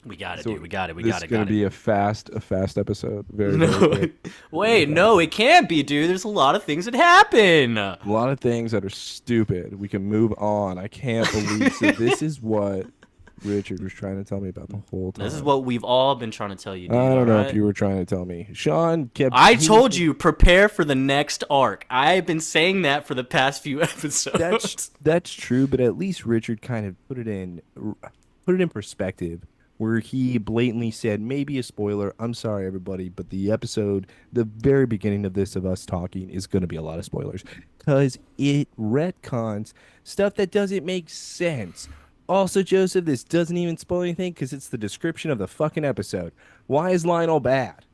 We got it, So dude. We got it. We this got is it. gonna Got it. be a fast episode. Very, very No, quick. Very wait, fast. no, it can't be, dude. There's a lot of things that happen. A lot of things that are stupid. We can move on. I can't believe. So this is what Richard was trying to tell me about the whole This is time. what we've all been trying to tell you, dude. I All don't know if right. you were trying to tell me. Sean kept I he was told you, prepare for the next arc. I've been saying that for the past few episodes. that's true, but at least Richard kind of put it in perspective where he blatantly said maybe a spoiler. I'm sorry everybody, but the very beginning of this of us talking is going to be a lot of spoilers cuz it retcons stuff that doesn't make sense. Also, Joseph, this doesn't even spoil anything because it's the description of the fucking episode. Why is Lionel bad?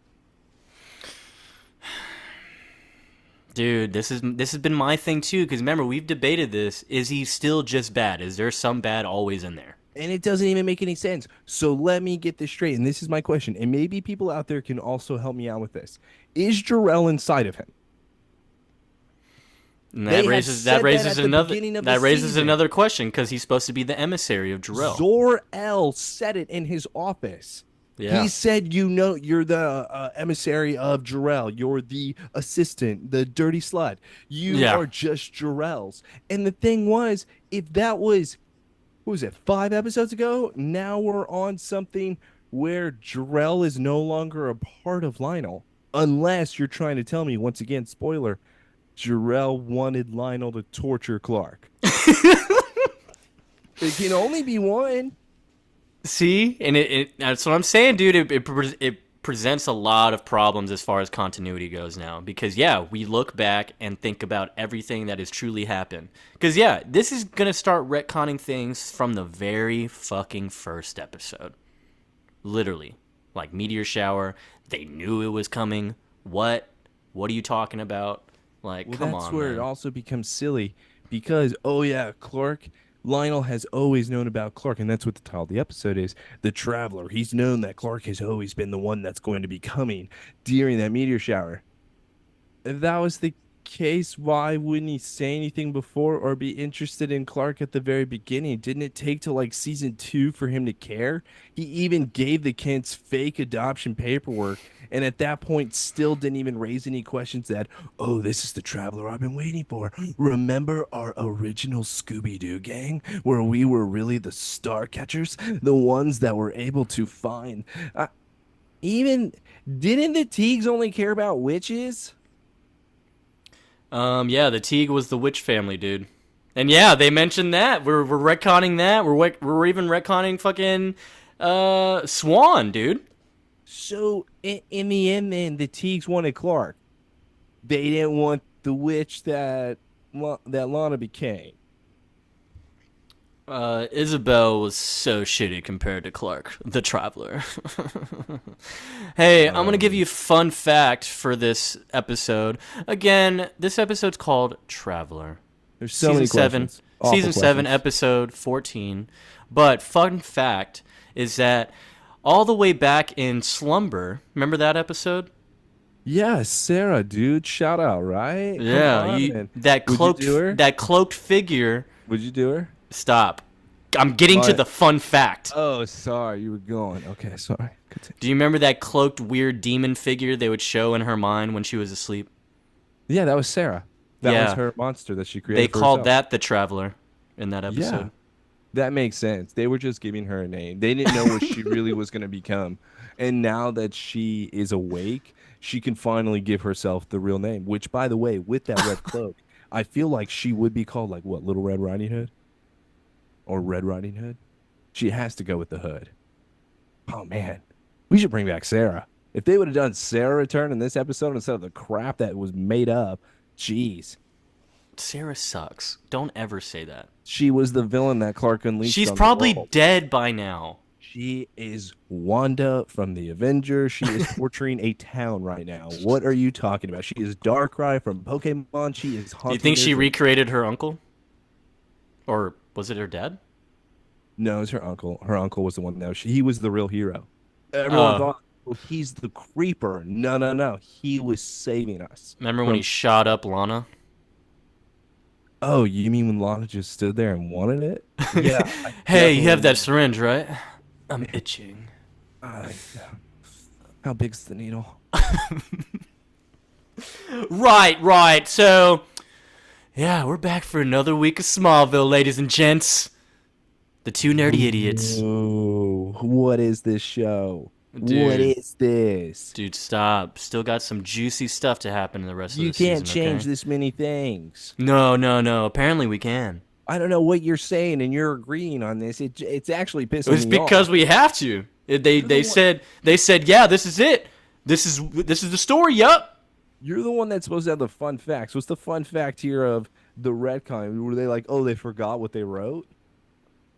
Dude, this has been my thing too. Because remember, we've debated this. Is he still just bad? Is there some bad always in there? And it doesn't even make any sense. So let me get this straight. And this is my question. And maybe people out there can also help me out with this. Is Jarrell inside of him? And They have said that at the beginning of the that raises season. another question because he's supposed to be the emissary of Jarrell. Zor-El said it in his office. Yeah, He said, you know, you're the emissary of Jarrell. You're the assistant, the dirty slut. You yeah. are just Jarrell's. And the thing was, if that was, what was it, 5 episodes ago? Now we're on something where Jarrell is no longer a part of Lionel. Unless you're trying to tell me, once again, spoiler, Jarrell wanted Lionel to torture Clark. It can only be one. See, and that's what I'm saying, dude. It presents a lot of problems as far as continuity goes now because yeah, we look back and think about everything that has truly happened. Because yeah, this is gonna start retconning things from the very fucking first episode, literally, like meteor shower. They knew it was coming. What? What are you talking about? Like, Well, come that's on, where it man. also becomes silly because, oh yeah, Clark, Lionel has always known about Clark, and that's what the title of the episode is. The Traveler. He's known that Clark has always been the one that's going to be coming during that meteor shower. If that was the case, why wouldn't he say anything before or be interested in Clark at the very beginning? Didn't it take till like season 2 for him to care? He even gave the kids fake adoption paperwork, and at that point, still didn't even raise any questions that, oh, this is the traveler I've been waiting for. Remember our original Scooby Doo gang, where we were really the star catchers, the ones that were able to find. Even didn't the Teagues only care about witches? Yeah, the Teague was the witch family, dude. And yeah, they mentioned that. We're retconning that. We're even retconning fucking Swann, dude. So in the end, then the Teagues wanted Clark. They didn't want the witch that Lana became. Isabel was so shitty compared to Clark, the Traveler. Hey, I'm gonna give you a Um, fun fact for this episode. Again, this episode's called Traveler. there's so Season many 7, questions, awful season 7, questions. episode 14. But fun fact is that all the way back in Slumber, remember that episode? Yeah, Sarah, dude, shout out, right? Come Yeah, on, you man. Would you do her? that cloaked figure. Would you do her? Stop. I'm getting to What? the fun fact. Oh, sorry, you were going. Okay, sorry. Continue. Do you remember that cloaked weird demon figure they would show in her mind when she was asleep? Yeah, that was Sarah. That was Yeah, her monster that she they created for called herself. that the Traveler in that Yeah, episode. that makes sense. They were just giving her a name. They didn't know what she really was going to become. And now that she is awake, she can finally give herself the real name, which, by the way, with that red cloak, I feel like she would be called like what, Little Red Riding Hood or Red Riding Hood? She has to go with the hood. Oh man, we should bring back Sarah. If they would have done Sarah return in this episode instead of the crap that was made up, jeez. Sarah sucks. Don't ever say that. She was the villain that Clark unleashed She's on the probably world. dead by now. She is Wanda from the Avengers. She is torturing a town right now. What are you talking about? She is Darkrai from Pokemon. She is Do you haunting think this. she recreated her uncle? Or was it her dad? No, it's her uncle. Her uncle was the one that he was the real hero. Everyone Uh, thought, oh, he's the creeper. No, no, no. He was saving us Remember when he from. shot up Lana? Oh, you mean when Lana just stood there and wanted it? Yeah, I Hey, you have definitely. that syringe, right? I'm itching. I, how big's the needle? Right. So, yeah, we're back for another week of Smallville, ladies and gents. The two nerdy idiots. Ooh, what is this show? What Dude, is this? stop. Still got some juicy stuff to happen in the rest of You the can't season, change okay? this many things. No. Apparently we can. I don't know what you're saying, and you're agreeing on this. It's actually pissing It's me because off. we have to. They You're the they one. said they said, yeah, this is it. This is the story. Yup. You're the one that's supposed to have the fun facts. What's the fun fact here of the retcon? Were they like, oh, they forgot what they wrote?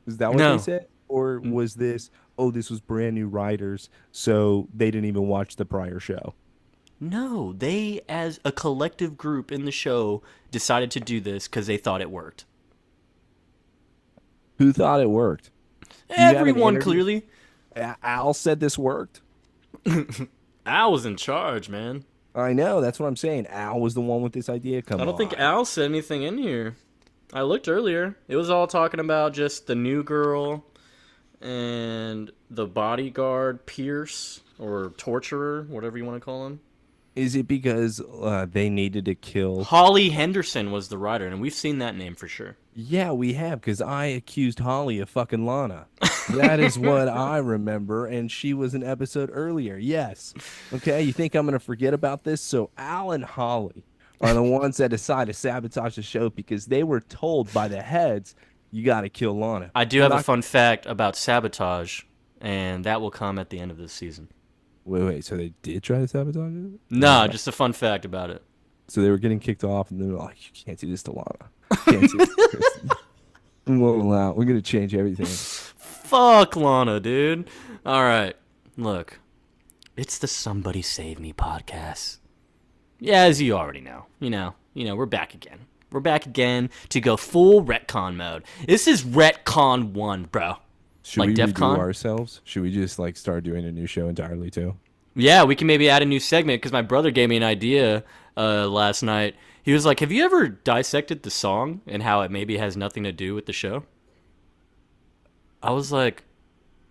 Is that what they No. said? Or was this, oh, this was brand new writers, so they didn't even watch the prior show? No, they, as a collective group in the show, decided to do this because they thought it worked. Who thought it worked? Do you have an Everyone, interview? clearly. Al said this worked. Al was in charge, man. I know. That's what I'm saying. Al was the one with this idea. Come I don't think on. Al said anything in here. I looked earlier. It was all talking about just the new girl and the bodyguard, Pierce, or torturer, whatever you want to call him. Is it because they needed to kill? Holly Henderson was the writer, and we've seen that name for sure. Yeah, we have, because I accused Holly of fucking Lana. That is what I remember, and she was an episode earlier. Yes. Okay, you think I'm going to forget about this? So Al and Holly are the ones that decide to sabotage the show because they were told by the heads, you got to kill Lana. I do have a fun fact about sabotage, and that will come at the end of this season. Wait, so they did try to sabotage it? No, just a fun fact about it. So they were getting kicked off, and they were like, you can't do this to Lana. You can't do this to Kristen. We won't allow it. We're going to change everything. Fuck Lana, dude. All right, look, it's the Somebody Save Me podcast. Yeah, as you already know, we're back again. We're back again to go full retcon mode. This is Retcon 1, bro. Should Like we DEF redo CON? ourselves? Should we just like start doing a new show entirely too? Yeah, we can maybe add a new segment because my brother gave me an idea last night. He was like, have you ever dissected the song and how it maybe has nothing to do with the show? I was like,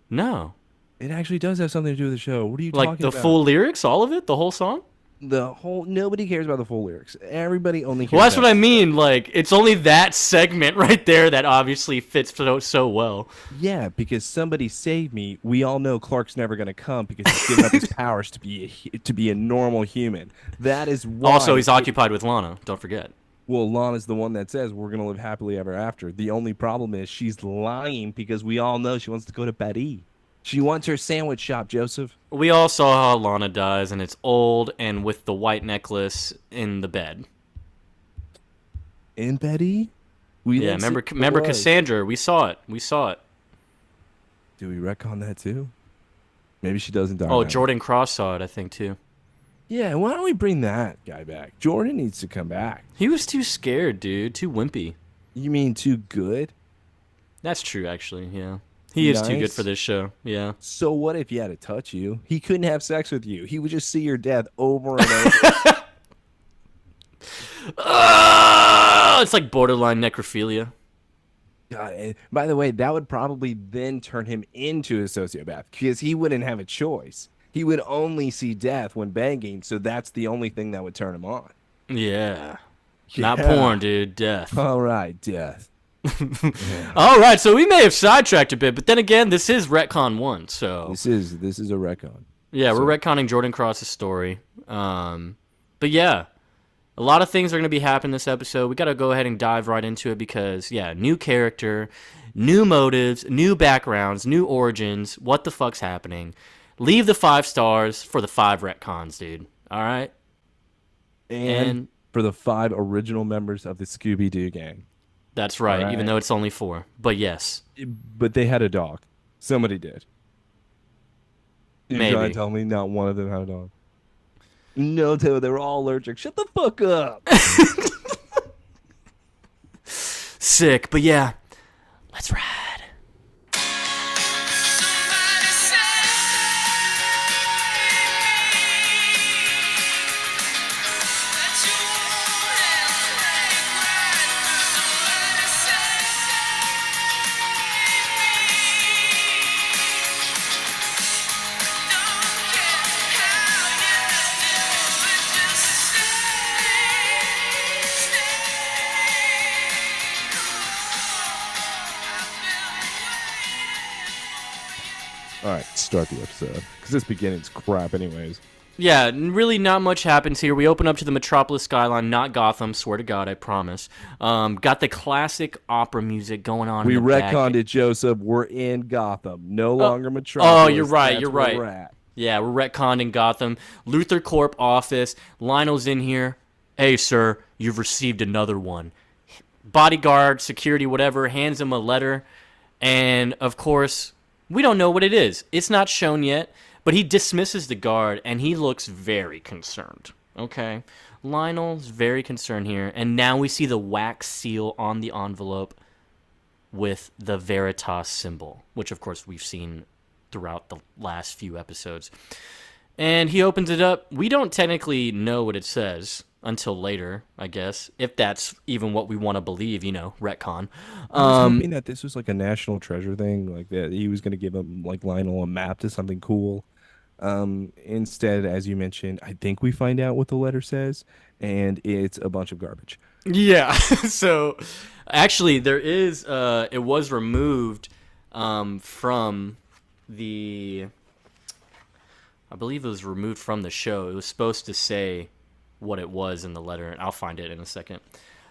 no. It actually does have something to do with the show. What are you Like talking the about? full lyrics, all of it, the whole song? The whole nobody cares about the full lyrics. Everybody only cares. Well, that's about what I mean. Like, it's only that segment right there that obviously fits so well. Yeah, because somebody saved me. We all know Clark's never going to come because he's given up his powers to be a normal human. That is why. Also, he's occupied with Lana. Don't forget. Well, Lana's the one that says we're going to live happily ever after. The only problem is she's lying because we all know she wants to go to Paris. She wants her sandwich shop, Joseph. We all saw how Lana dies, and it's old and with the white necklace in the bed. In Paris? We Yeah, didn't see remember what it was. Cassandra? We saw it. Do we retcon that too? Maybe she doesn't die. Oh, now. Jordan Cross saw it, I think, too. Yeah, why don't we bring that guy back? Jordan needs to come back. He was too scared, dude. Too wimpy. You mean too good? That's true, actually, yeah. He is too good Nice. for this show, yeah. So what if he had to touch you? He couldn't have sex with you. He would just see your death over and over. It's like borderline necrophilia. God, and by the way, that would probably then turn him into a sociopath because he wouldn't have a choice. He would only see death when banging, so that's the only thing that would turn him on. Yeah. Not Yeah. porn, dude. Death. All right, death. All right, so we may have sidetracked a bit, but then again, this is Retcon 1, so... This is a retcon. Yeah, So- we're retconning Jordan Cross's story. But yeah, a lot of things are going to be happening this episode. We got to go ahead and dive right into it because, yeah, new character, new motives, new backgrounds, new origins. What the fuck's happening? Leave the 5 stars for the 5 retcons, dude. All right? And for the 5 original members of the Scooby-Doo gang. That's right, All even right. though it's only 4. But yes, But they had a dog. Somebody did. You're trying maybe. to tell me not one of them had a dog? No, Taylor, they were all allergic. Shut the fuck up. Sick, but yeah, let's ride. Somebody that you won't have to regret. Somebody All right, start the episode because this beginning's crap, anyways. Yeah, really not much happens here. We open up to the Metropolis skyline, not Gotham, swear to God, I promise. Got the classic opera music going on We in the back. retconned it, Joseph. We're in Gotham, no longer Oh, Metropolis. you're right, That's you're where right. We're at. Yeah, we're retconned in Gotham. Luthor Corp office. Lionel's in here. Hey, sir, you've received another one. Bodyguard, security, whatever, hands him a letter. And, of course, we don't know what it is. It's not shown yet, but he dismisses the guard, and he looks very concerned. Okay? Lionel's very concerned here. And now we see the wax seal on the envelope with the Veritas symbol, which, of course, we've seen throughout the last few episodes. And he opens it up. We don't technically know what it says until later, I guess, if that's even what we want to believe, retcon. I was hoping that this was like a national treasure thing, like that he was going to give him like Lionel a map to something cool. Instead, as you mentioned, I think we find out what the letter says, and it's a bunch of garbage. Yeah. So actually there is it was removed from the I believe it was removed from the show. It was supposed to say what it was in the letter, and I'll find it in a second.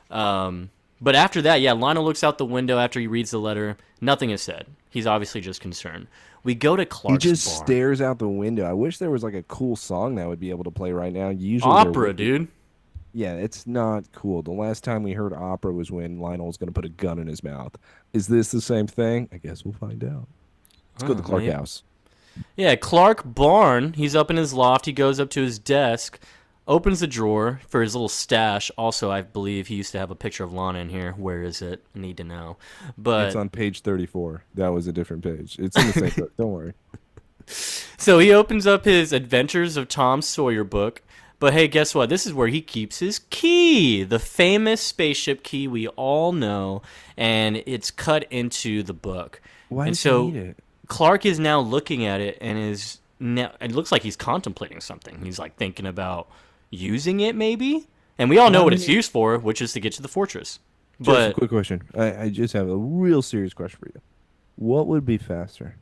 But after that, yeah, Lionel looks out the window after he reads the letter. Nothing is said. He's obviously just concerned. We go to Clark's He just barn. stares out the window. I wish there was like a cool song that would be able to play right now. Usually there Opera, would be. dude. Yeah, it's not cool. The last time we heard opera was when Lionel was going to put a gun in his mouth. Is this the same thing? I guess we'll find out. Let's go to the Clark maybe. house. Yeah, Clark Barn. He's up in his loft. He goes up to his desk, opens the drawer for his little stash. Also, I believe he used to have a picture of Lana in here. Where is it? I need to know. But It's on page 34. That was a different page. It's in the same book. Don't worry. so he opens up his Adventures of Tom Sawyer book. But hey, guess what? This is where he keeps his key, the famous spaceship key we all know, and it's cut into the book. Why and does so he need it? Clark is now looking at it and is now, it looks like he's contemplating something. He's like thinking about using it maybe. And we all know what it's used for, which is to get to the fortress. Just a But quick question. I just have a real serious question for you. What would be faster?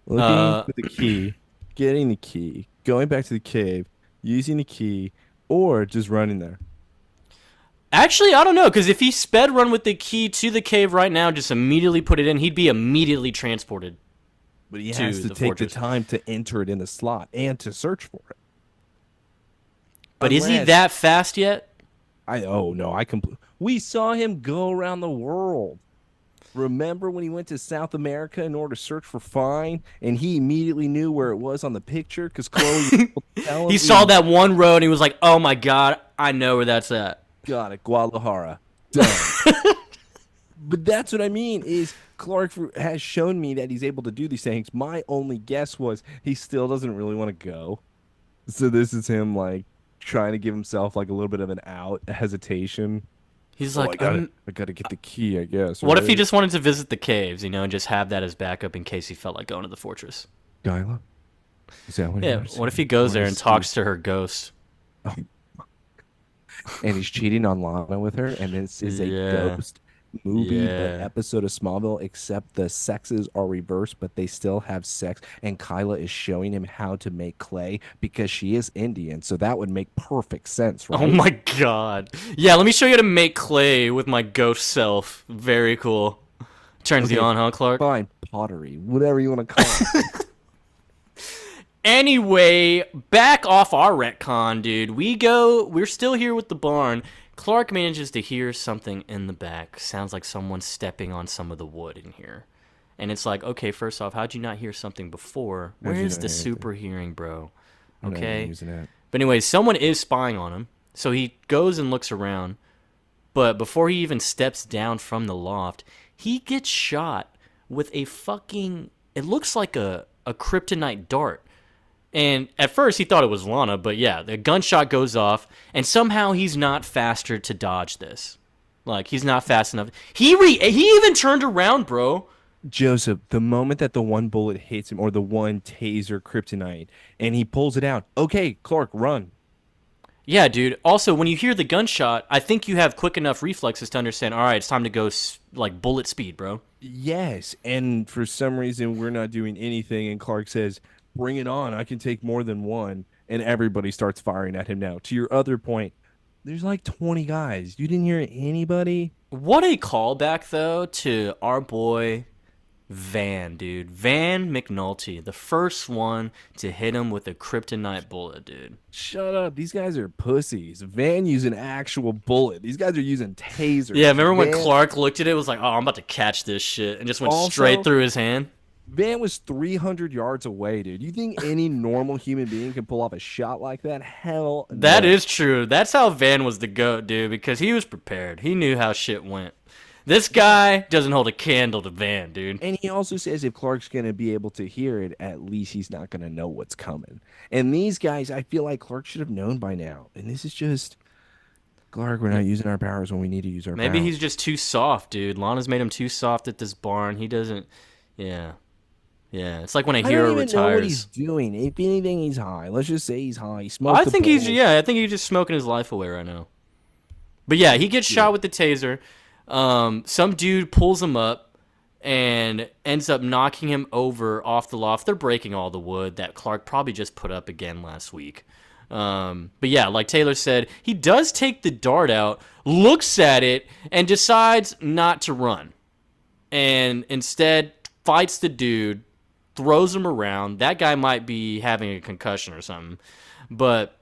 Looking for the key, getting the key, going back to the cave, using the key, or just running there? actually, I don't know, because if he sped run with the key to the cave right now, just immediately put it in, he'd be immediately transported. But he To has to the take fortress. the time to enter it in the slot and to search for it. But is he Unless- that fast yet? We saw him go around the world. Remember when he went to South America in order to search for Fine, and he immediately knew where it was on the picture because Chloe was able to tell him. He saw that one road and he was like, oh my god, I know where that's at. Got it, Guadalajara. Done. But that's what I mean is Clark has shown me that he's able to do these things. My only guess was he still doesn't really want to go. So this is him like trying to give himself like a little bit of an out, a hesitation. He's I like, gotta get the key, I guess. what if he right? just wanted to visit the caves, and just have that as backup in case he felt like going to the fortress? Gyla? Is that what he Yeah, wants? what if he goes there and Wants to- talks to her ghost? and he's cheating on Lana with her, and this is a Yeah. ghost movie, Yeah. but episode of Smallville, except the sexes are reversed, but they still have sex. And Kyla is showing him how to make clay because she is Indian, so that would make perfect sense, right? Oh my god. Yeah, let me show you how to make clay with my ghost self. Very cool. Turns you Okay. on, huh, Clark? Fine, pottery, whatever you want to call it. Anyway, back off our retcon, dude. We're still here with the barn. Clark manages to hear something in the back. Sounds like someone's stepping on some of the wood in here. And it's like, okay, first off, how'd you not hear something before? How'd you Where's not the hear super hearing, bro? I'm not even Okay. using that. But anyways, someone is spying on him. So he goes and looks around. But before he even steps down from the loft, he gets shot with a fucking... It looks like a kryptonite dart. And at first he thought it was Lana, but yeah, the gunshot goes off, and somehow he's not faster to dodge this. Like, he's not fast enough. He even turned around, bro. Joseph, the moment that the one bullet hits him, or the one taser kryptonite, and he pulls it out, okay, Clark, run. Yeah, dude. Also, when you hear the gunshot, I think you have quick enough reflexes to understand, all right, it's time to go, like, bullet speed, bro. Yes, and for some reason we're not doing anything, and Clark says, "Bring it on! I can take more than one." And everybody starts firing at him now. To your other point, there's like 20 guys. You didn't hear anybody? What a callback, though, to our boy Van, dude. Van McNulty, the first one to hit him with a kryptonite bullet, dude. Shut up. These guys are pussies. Van used an actual bullet. These guys are using Yeah, tasers. remember when Van Clark looked at it, was like, oh, I'm about to catch this shit, and just went straight also through his hand? Van was 300 yards away, dude. You think any normal human being can pull off a shot like that? Hell That no. is true. That's how Van was the GOAT, dude, because he was prepared. He knew how shit went. This guy doesn't hold a candle to Van, dude. And he also says if Clark's going to be able to hear it, at least he's not going to know what's coming. And these guys, I feel like Clark should have known by now. And this is just, Clark, we're not using our powers when we need to use our Maybe powers. he's just too soft, dude. Lana's made him too soft at this barn. He doesn't. Yeah. Yeah. It's like when a I don't hero even know what he's retires. doing. If anything, he's high. Let's just say he's high. He smoked I the think he's, bowl. yeah, I think he's just smoking his life away right now. But yeah, he gets Yeah. shot with the taser. Some dude pulls him up and ends up knocking him over off the loft. They're breaking all the wood that Clark probably just put up again last week. But yeah, like Taylor said, he does take the dart out, looks at it, and decides not to run. And instead fights the dude, throws him around. That guy might be having a concussion or something. But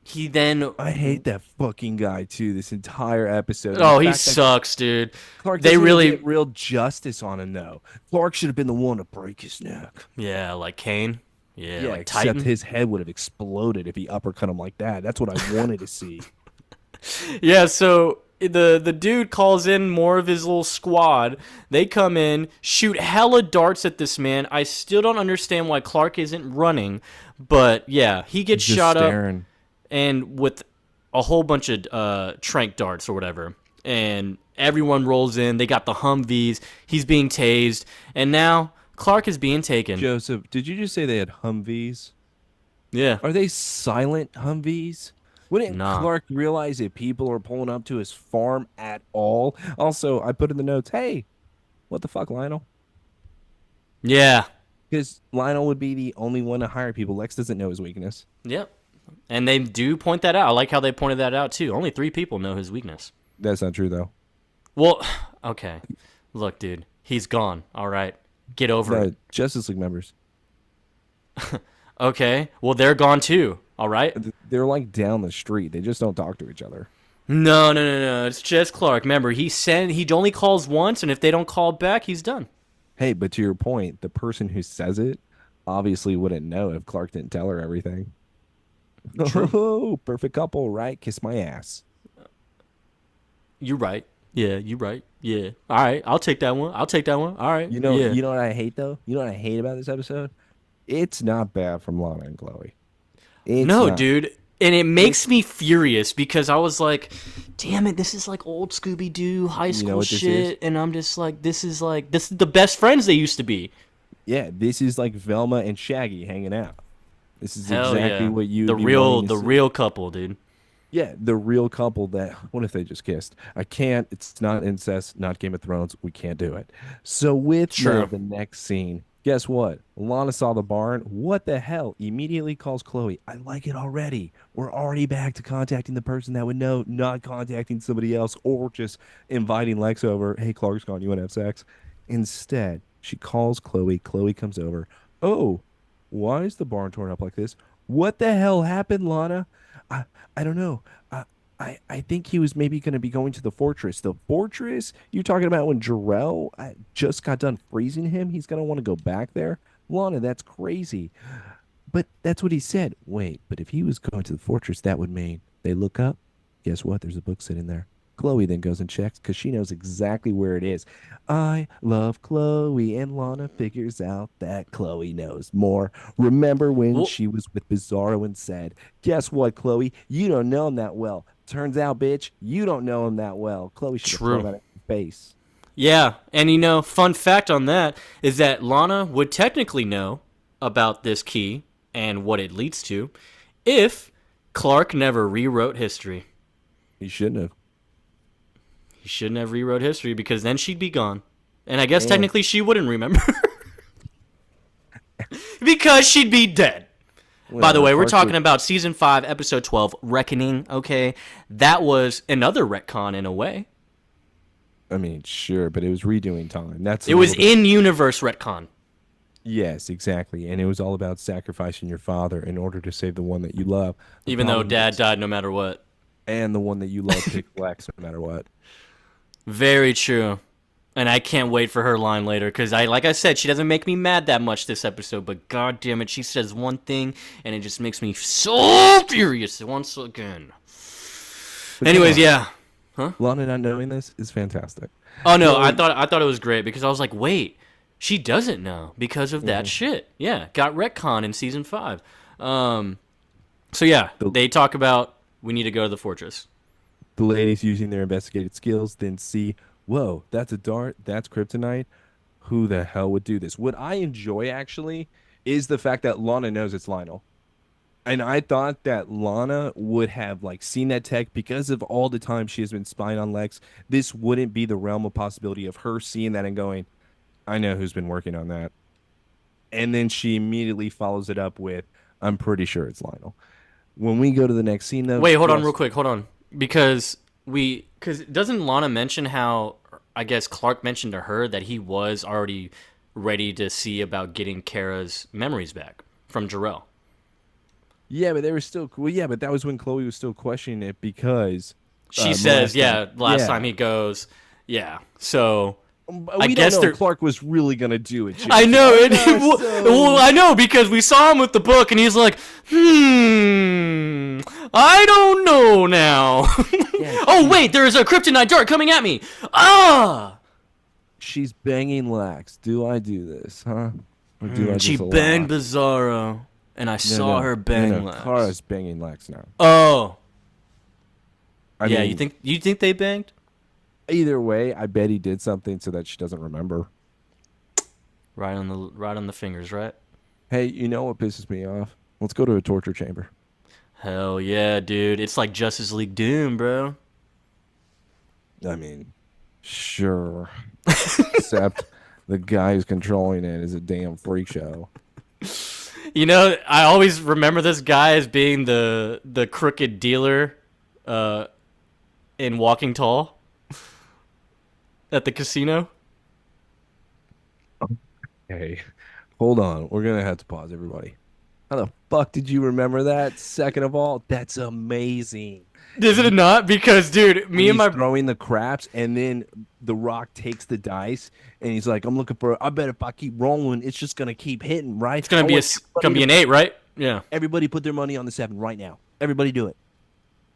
he then. I hate that fucking guy too. This entire episode. Oh, The he fact that sucks, dude. Clark They doesn't even really. get real justice on him though. Clark should have been the one to break his neck. Yeah, like Kane. Yeah, Yeah, like except Titan. his head would have exploded if he uppercut him like that. That's what I wanted to see. Yeah, so the dude calls in more of his little squad. They come in, shoot hella darts at this man. I still don't understand why Clark isn't running, but yeah, he gets Just shot up staring. and with a whole bunch of trank darts or whatever. And everyone rolls in. They got the Humvees. He's being tased, and now Clark is being taken. Joseph, did you just say they had Humvees? Yeah. Are they silent Humvees? Wouldn't Nah. Clark realize that people are pulling up to his farm at all? Also, I put in the notes, hey, what the fuck, Lionel? Yeah. Because Lionel would be the only one to hire people. Lex doesn't know his weakness. Yep. And they do point that out. I like how they pointed that out too. Only 3 people know his weakness. That's not true, though. Well, okay. Look, dude, he's gone. All right, get over No, it. Justice League members. Okay. Well, they're gone too. All right. They're like down the street. They just don't talk to each other. No, no, no, no. It's just Clark. Remember, he only calls once, and if they don't call back, he's done. Hey, but to your point, the person who says it obviously wouldn't know if Clark didn't tell her everything. Oh, perfect couple, right? Kiss my ass. You're right. Yeah, you're right. Yeah. All right. I'll take that one. I'll take that one. All right. You know, Yeah. you know what I hate though? You know what I hate about this episode? It's not bad from Lana and Chloe. It's No, not. dude. And it makes me furious because I was like, damn it, this is like old Scooby Doo high school what this shit. And I'm just like, this is the best friends they used to be. Yeah, this is like Velma and Shaggy hanging out. This is Hell exactly yeah. what you the be real wanting to the see. real couple, dude. Yeah, the real couple that what if they just kissed? I can't. It's not incest, not Game of Thrones. We can't do it. So with True. the next scene, guess what? Lana saw the barn. What the hell? Immediately calls Chloe. I like it already. We're already back to contacting the person that would know, not contacting somebody else or just inviting Lex over. Hey, Clark's gone. You want to have sex? Instead, she calls Chloe. Chloe comes over. Oh, why is the barn torn up like this? What the hell happened, Lana? I I don't know. I think he was maybe going to be going to the fortress. The fortress? You talking about when Jarrell just got done freezing him? He's going to want to go back there? Lana, that's crazy. But that's what he said. Wait, but if he was going to the fortress, that would mean they look up. Guess what? There's a book sitting there. Chloe then goes and checks because she knows exactly where it is. I love Chloe, and Lana figures out that Chloe knows more. Remember when Well, she was with Bizarro and said, guess what, Chloe? You don't know him that well. Turns out, bitch, you don't know him that well. Chloe should have thrown true. that in your face. Yeah, and fun fact on that is that Lana would technically know about this key and what it leads to if Clark never rewrote history. He shouldn't have. He shouldn't have rewrote history because then she'd be gone. And I guess Man. technically she wouldn't remember. Because she'd be dead. By the way, we're talking about Season 5, Episode 12, Reckoning, okay? That was another retcon in a way. I mean, sure, but it was redoing time. It was in-universe retcon. Yes, exactly. And it was all about sacrificing your father in order to save the one that you love. Even though Dad died no matter what. And the one that you love picked flex no matter what. Very true. And I can't wait for her line later, because like I said, she doesn't make me mad that much this episode, but god damn it, she says one thing, and it just makes me so furious once again. But Anyways, yeah. Huh? Lana not knowing this is fantastic. Oh no, I thought it was great, because I was like, wait, she doesn't know because of that shit. Yeah, got retcon in Season 5. So yeah, they talk about we need to go to the fortress. The ladies using their investigative skills then see, whoa, that's a dart, that's kryptonite. Who the hell would do this? What I enjoy, actually, is the fact that Lana knows it's Lionel. And I thought that Lana would have, like, seen that tech because of all the time she has been spying on Lex. This wouldn't be the realm of possibility of her seeing that and going, I know who's been working on that. And then she immediately follows it up with, I'm pretty sure it's Lionel. When we go to the next scene, though... Wait, hold on real quick, hold on. Because doesn't Lana mention how, I guess Clark mentioned to her that he was already ready to see about getting Kara's memories back from Jor-El? Yeah, but they were still... Well, yeah, but that was when Chloe was still questioning it because... She says, last time he goes, yeah. So... I guess Clark was really gonna do it. I know it. Well, I know because we saw him with the book, and he's like, I don't know now. Oh wait, there is a kryptonite dart coming at me. Ah! She's banging Lex. Do I do this, huh? Or do I she just banged Bizarro, and I saw her bang Lex. Kara's banging Lex now. Oh. I mean, you think they banged? Either way, I bet he did something so that she doesn't remember. Right on the fingers, right? Hey, you know what pisses me off? Let's go to a torture chamber. Hell yeah, dude. It's like Justice League Doom, bro. I mean, sure. Except the guy who's controlling it is a damn freak show. You know, I always remember this guy as being the crooked dealer in Walking Tall. At the casino? Hey, hold on. We're going to have to pause, everybody. How the fuck did you remember that? Second of all, that's amazing. Is it not? Because, dude, he's throwing the craps, and then The Rock takes the dice, and he's like, I'm looking for... I bet if I keep rolling, it's just going to keep hitting, right? It's going to be an 8, right? Yeah. Everybody put their money on the 7 right now. Everybody do it.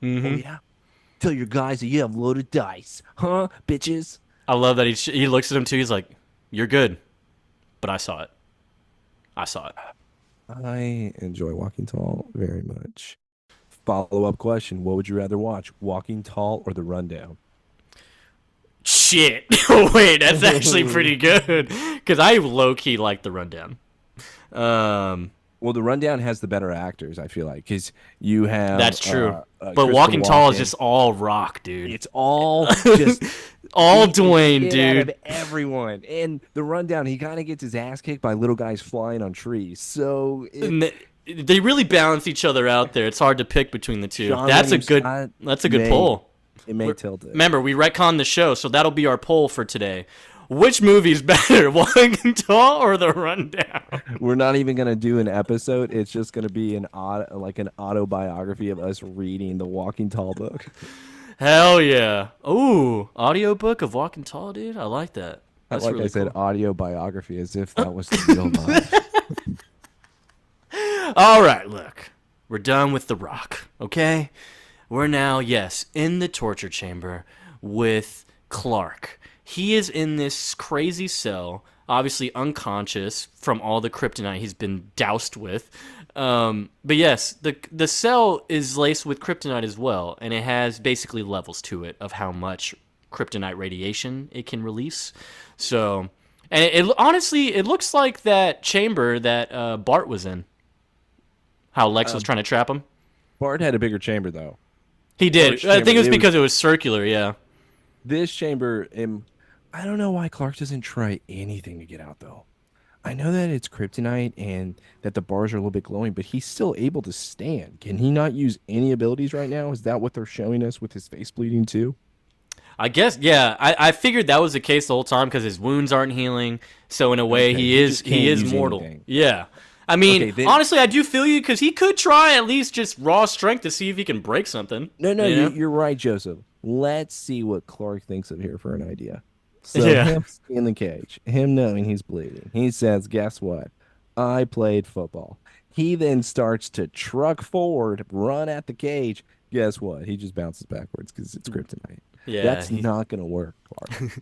Mm-hmm. Oh, yeah? Tell your guys that you have loaded dice. Huh, bitches? I love that he looks at him too. He's like, "You're good," but I saw it. I enjoy Walking Tall very much. Follow-up question: what would you rather watch, Walking Tall or The Rundown? Shit! Wait, that's actually pretty good because I low-key like The Rundown. Well, The Rundown has the better actors, I feel like, because you have... That's true. But Walking Tall is just all Rock, dude. It's all just... all Dwayne, dude. Out of everyone. And The Rundown, he kind of gets his ass kicked by little guys flying on trees. So... They really balance each other out there. It's hard to pick between the two. That's a good poll. It may tilt it. Remember, we retcon the show, so that'll be our poll for today. Which movie's better, Walking Tall or The Rundown? We're not even gonna do an episode. It's just gonna be an autobiography of us reading the Walking Tall book. Hell yeah! Ooh, audiobook of Walking Tall, dude. I like that. That's like really I said, cool. audio biography, as if that was the real life. All right, look, we're done with The Rock. Okay, we're now in the torture chamber with Clark. He is in this crazy cell, obviously unconscious from all the kryptonite he's been doused with. But yes, the cell is laced with kryptonite as well, and it has basically levels to it of how much kryptonite radiation it can release. So, and honestly, it looks like that chamber that Bart was in. How Lex was trying to trap him. Bart had a bigger chamber, though. He did. I think it was because it was circular, yeah. This chamber, I don't know why Clark doesn't try anything to get out though. I know that it's kryptonite and that the bars are a little bit glowing, but he's still able to stand. Can he not use any abilities right now? Is that what they're showing us with his face bleeding too? I guess, yeah. I figured that was the case the whole time because his wounds aren't healing. So in a way, Okay, he he is just can't use mortal. anything. Yeah. I mean, Okay, then honestly, I do feel you because he could try at least just raw strength to see if he can break something. no, You know? you're right, Joseph. Let's see what Clark thinks of here for an idea. So Yeah. him in the cage, him knowing he's bleeding, he says, "Guess what? I played football." He then starts to truck forward, run at the cage. Guess what? He just bounces backwards because it's kryptonite. Yeah. That's not gonna work, Clark.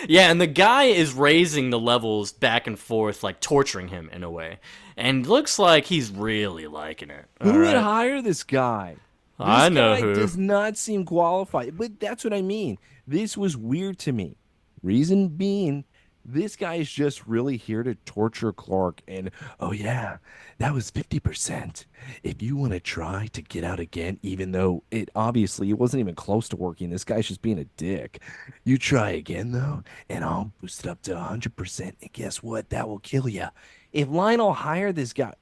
Yeah, and the guy is raising the levels back and forth, like torturing him in a way. And looks like he's really liking it. All Who would right. hire this guy? I This know guy who. does not seem qualified. But that's what I mean. This was weird to me. Reason being, this guy is just really here to torture Clark. And oh, yeah, that was 50%. If you want to try to get out again, even though it wasn't even close to working, this guy's just being a dick. You try again, though, and I'll boost it up to 100%. And guess what? That will kill you. If Lionel hired this guy,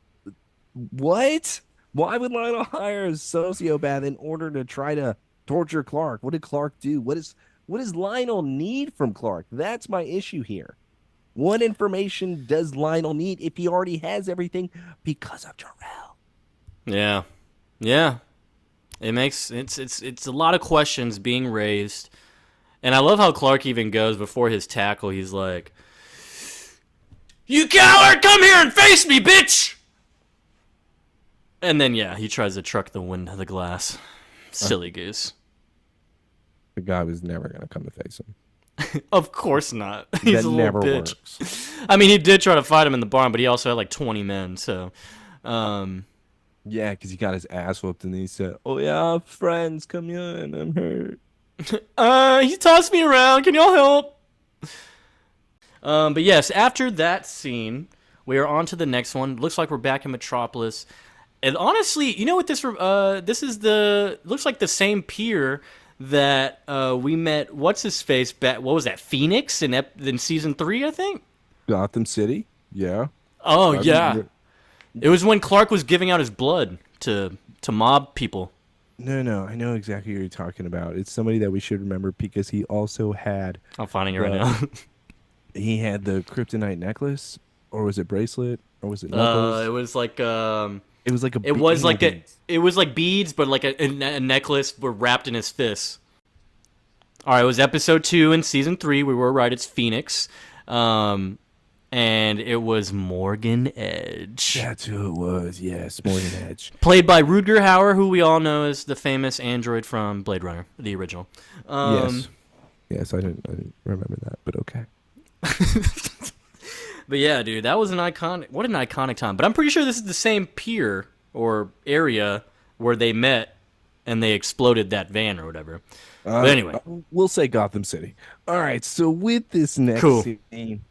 what? Why would Lionel hire a sociopath in order to try to torture Clark? What did Clark do? What does Lionel need from Clark? That's my issue here. What information does Lionel need if he already has everything because of Jarrell? Yeah. Yeah. It's a lot of questions being raised. And I love how Clark even goes before his tackle. He's like, "You coward, come here and face me, bitch!" And then, yeah, he tries to truck the wind of the glass. Silly goose. The guy was never going to come to face him. Of course not. He's That a little never bitch. works. I mean, he did try to fight him in the barn, but he also had like 20 men, so. Um, Yeah, because he got his ass whooped and he said, "Oh, yeah, friends, come in. I'm hurt." he tossed me around. Can y'all help? But yes, after that scene, we are on to the next one. Looks like we're back in Metropolis. And honestly, you know what this is looks like the same pier that we met. What's his face? What was that? Phoenix in season 3, I think. Gotham City? Yeah. Oh I yeah, remember- it was when Clark was giving out his blood to mob people. No, I know exactly what you're talking about. It's somebody that we should remember because he also had I'm finding it right the now. he had the kryptonite necklace, or was it bracelet, or was it knuckles? It was like It was like a it was like beads. it was like beads, but like a necklace were wrapped in his fists. All right, it was episode 2 in season 3. We were right; it's Phoenix, and it was Morgan Edge, That's who it was. Yes, Morgan Edge. played by Rutger Hauer, who we all know as the famous android from Blade Runner, the original. Yes, I didn't remember that, but okay. But yeah, dude, that was an iconic time. But I'm pretty sure this is the same pier or area where they met and they exploded that van or whatever. But anyway, We'll say Gotham City. All right, so with this next Cool. scene,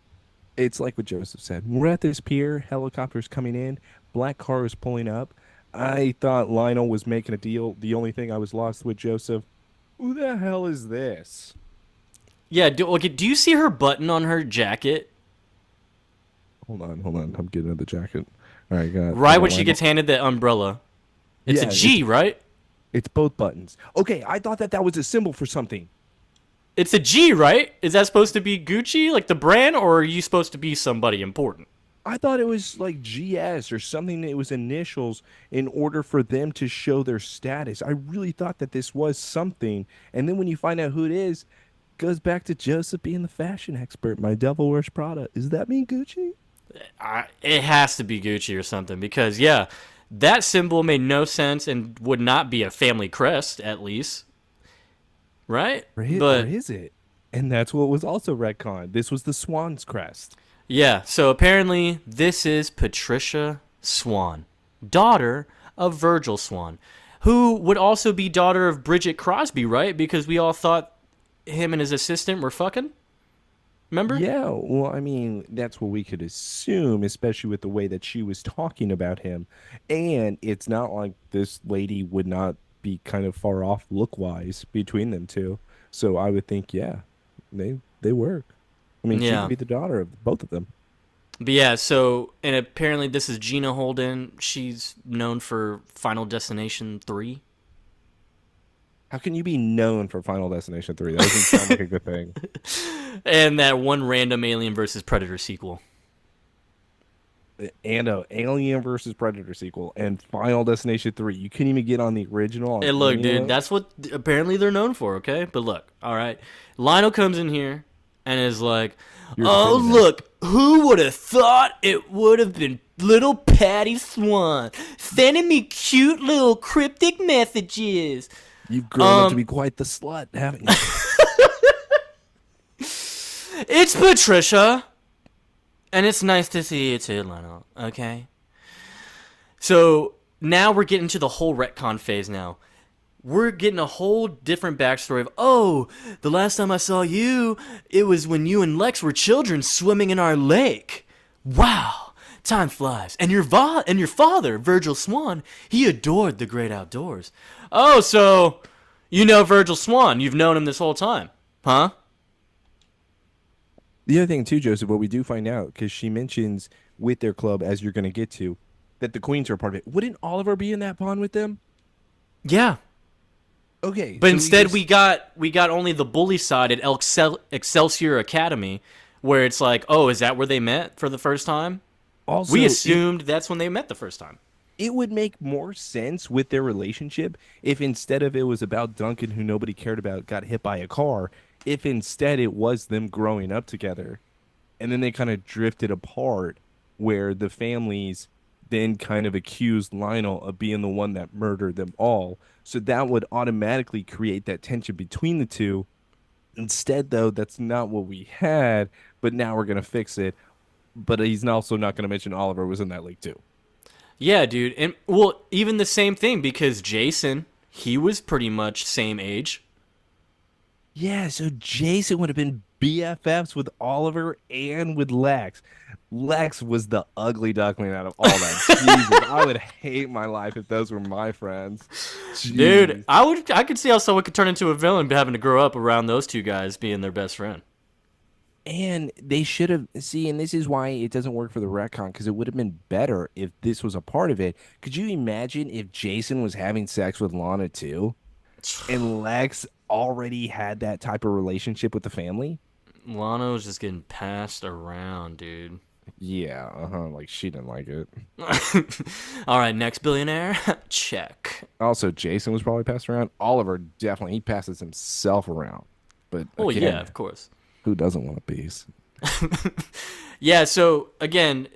it's like what Joseph said. We're at this pier, helicopters coming in, black car is pulling up. I thought Lionel was making a deal. The only thing I was lost with Joseph, who the hell is this? yeah, do you see her button on her jacket? Hold on. I'm getting the jacket. All right, got Right got when she Lionel. gets handed the umbrella. It's Yeah, a G, right? It's both buttons. Okay, I thought that was a symbol for something. It's a G, right? Is that supposed to be Gucci, like the brand, or are you supposed to be somebody important? I thought it was like GS or something. It was initials in order for them to show their status. I really thought that this was something. And then when you find out who it is, goes back to Joseph being the fashion expert. My devil wears Prada. Does that mean Gucci? It has to be Gucci or something because, yeah, that symbol made no sense and would not be a family crest, at least. Right? Or But is it? And that's what was also retcon. This was the Swan's crest. yeah, so apparently this is Patricia Swann, daughter of Virgil Swann, who would also be daughter of Bridget Crosby, right? Because we all thought him and his assistant were fucking. Remember? Yeah, well, I mean, that's what we could assume, especially with the way that she was talking about him. And it's not like this lady would not be kind of far off look-wise between them two. So I would think, yeah, they they work. I mean, she Yeah. could be the daughter of both of them. But yeah, so, and apparently this is Gina Holden. She's known for Final Destination 3. How can you be known for Final Destination 3? That doesn't sound like a good thing. And that one random Alien versus Predator sequel. And a Alien versus Predator sequel and Final Destination 3. You couldn't even get on the original. On Hey, look, any of dude, those? that's what apparently they're known for, okay? But look, all right. Lionel comes in here and is like, You're oh, defending that. look, who would have thought it would have been little Patty Swann sending me cute little cryptic messages? You've grown up to be quite the slut, haven't you? It's Patricia. And it's nice to see you too, Lionel, okay? So now we're getting to the whole retcon phase now. We're getting a whole different backstory of, oh, the last time I saw you, it was when you and Lex were children swimming in our lake. Wow, time flies. And your father, Virgil Swann, he adored the great outdoors. Oh, so you know Virgil Swann. You've known him this whole time, huh? The other thing, too, Joseph, what we do find out, because she mentions with their club, as you're going to get to, that the queens are a part of it. Wouldn't Oliver be in that pond with them? Yeah. Okay. But so instead, just- we got only the bully side at Excelsior Academy, where it's like, oh, is that where they met for the first time? also, We assumed that's when they met the first time. it would make more sense with their relationship if instead of it was about Duncan, who nobody cared about, got hit by a car, if instead it was them growing up together and then they kind of drifted apart where the families then kind of accused Lionel of being the one that murdered them all. So that would automatically create that tension between the two. Instead, though, that's not what we had, but now we're going to fix it. But he's also not going to mention Oliver was in that league too. Yeah, dude. And, well, even the same thing, because Jason, he was pretty much same age. Yeah, so Jason would have been BFFs with Oliver and with Lex. Lex was the ugly duckling out of all that. Jesus, I would hate my life if those were my friends. Dude, Jeez. I could see how someone could turn into a villain having to grow up around those two guys being their best friend. And they should have, see, and this is why it doesn't work for the retcon, because it would have been better if this was a part of it. Could you imagine if Jason was having sex with Lana too? And Lex already had that type of relationship with the family? Lana was just getting passed around, dude. Yeah, like she didn't like it. All right, next billionaire. Check. Also, Jason was probably passed around. Oliver definitely, he passes himself around. But Oh, again, yeah, of course. who doesn't want a piece? Yeah, so again,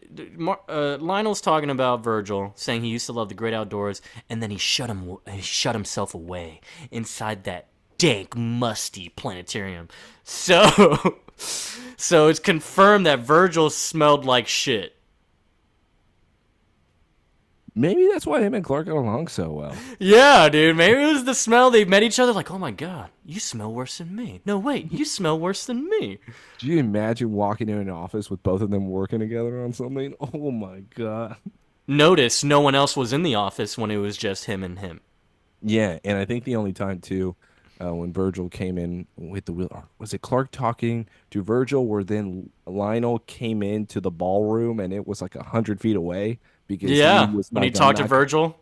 Lionel's talking about Virgil, saying he used to love the great outdoors, and then he shut himself away inside that dank, musty planetarium. So, so it's confirmed that Virgil smelled like shit. Maybe that's why him and Clark got along so well. Yeah, dude. Maybe it was the smell. They met each other like, oh my god, you smell worse than me. No, wait, you smell worse than me. Do you imagine walking in an office with both of them working together on something? Oh my god. Notice no one else was in the office when it was just him and him. Yeah, and I think the only time too, when Virgil came in with the wheel, or was it Clark talking to Virgil, where then Lionel came into the ballroom and it was like 100 feet away because Yeah, he was when he like, "I'm talked to not Virgil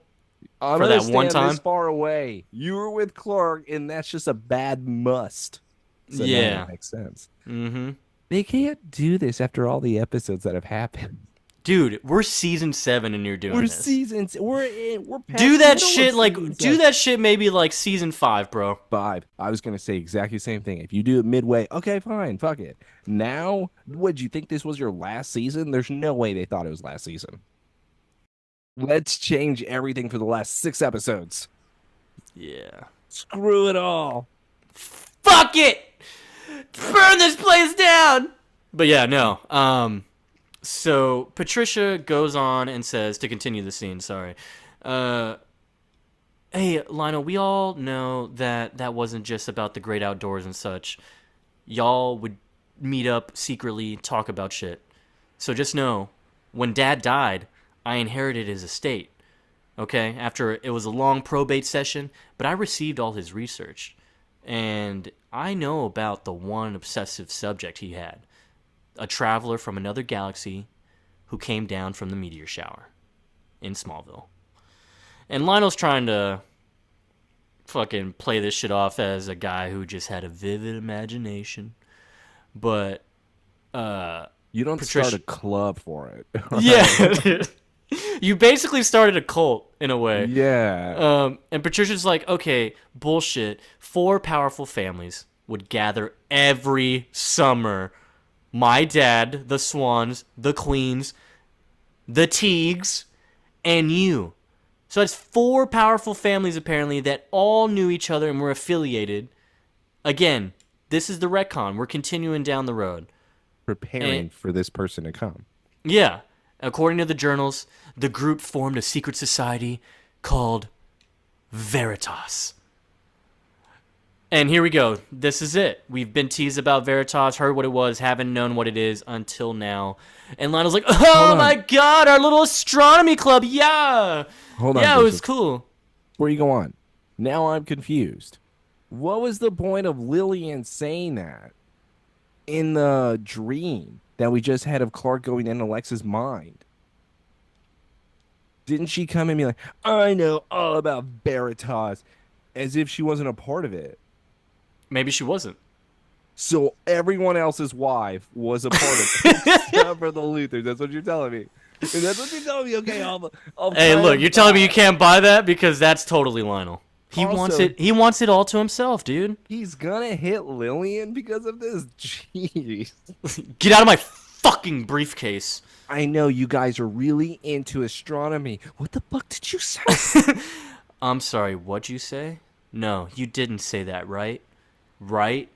I'm for gonna that one stand time. this far away. You were with Clark, and that's just a bad must." So now Yeah. it makes sense. Mm-hmm. They can't do this after all the episodes that have happened. Dude, we're season 7 and you're doing We're this. seasons. We're past Do the that middle of shit like season do that shit maybe like season 5, bro. 5. I was gonna say exactly the same thing. If you do it midway, okay, fine, fuck it. Now, would you think this was your last season? There's no way they thought it was last season. Let's change everything for the last 6 episodes. Yeah. Screw it all. Fuck it. Burn this place down. But yeah, no. So Patricia goes on and says, to continue the scene, sorry. Hey, Lionel, we all know that that wasn't just about the great outdoors and such. Y'all would meet up secretly, talk about shit. So just know, when Dad died, I inherited his estate. Okay? After it was a long probate session, but I received all his research. And I know about the one obsessive subject he had, a traveler from another galaxy who came down from the meteor shower in Smallville. And Lionel's trying to fucking play this shit off as a guy who just had a vivid imagination. But You don't Patricia- start a club for it. yeah, you basically started a cult in a way. Yeah. And Patricia's like, okay, bullshit. 4 powerful families would gather every summer. My dad, the Swanns, the Queens, the Teagues, and you. So that's 4 powerful families apparently that all knew each other and were affiliated. Again, this is the retcon. We're continuing down the road. Preparing for this person to come. Yeah. According to the journals, the group formed a secret society called Veritas. And here we go. This is it. We've been teased about Veritas, heard what it was, haven't known what it is until now. And Lionel's like, oh my God, our little astronomy club. Yeah. Hold on. Yeah, it was Joseph. cool. Before you go on, now I'm confused. What was the point of Lillian saying that in the dream that we just had of Clark going in Alexa's mind? Didn't she come and be like, I know all about Veritas, as if she wasn't a part of it? Maybe she wasn't. So everyone else's wife was a part of it, except for the Luthors. That's what you're telling me. And that's what you're telling me. Okay, I'll Hey, look, you're telling me you can't buy that? Because that's totally Lionel. He Also- wants it. He wants it all to himself, dude. He's gonna hit Lillian because of this? Jeez. Get out of my fucking briefcase. I know you guys are really into astronomy. What the fuck did you say? I'm sorry, what'd you say? No, you didn't say that, right? Right?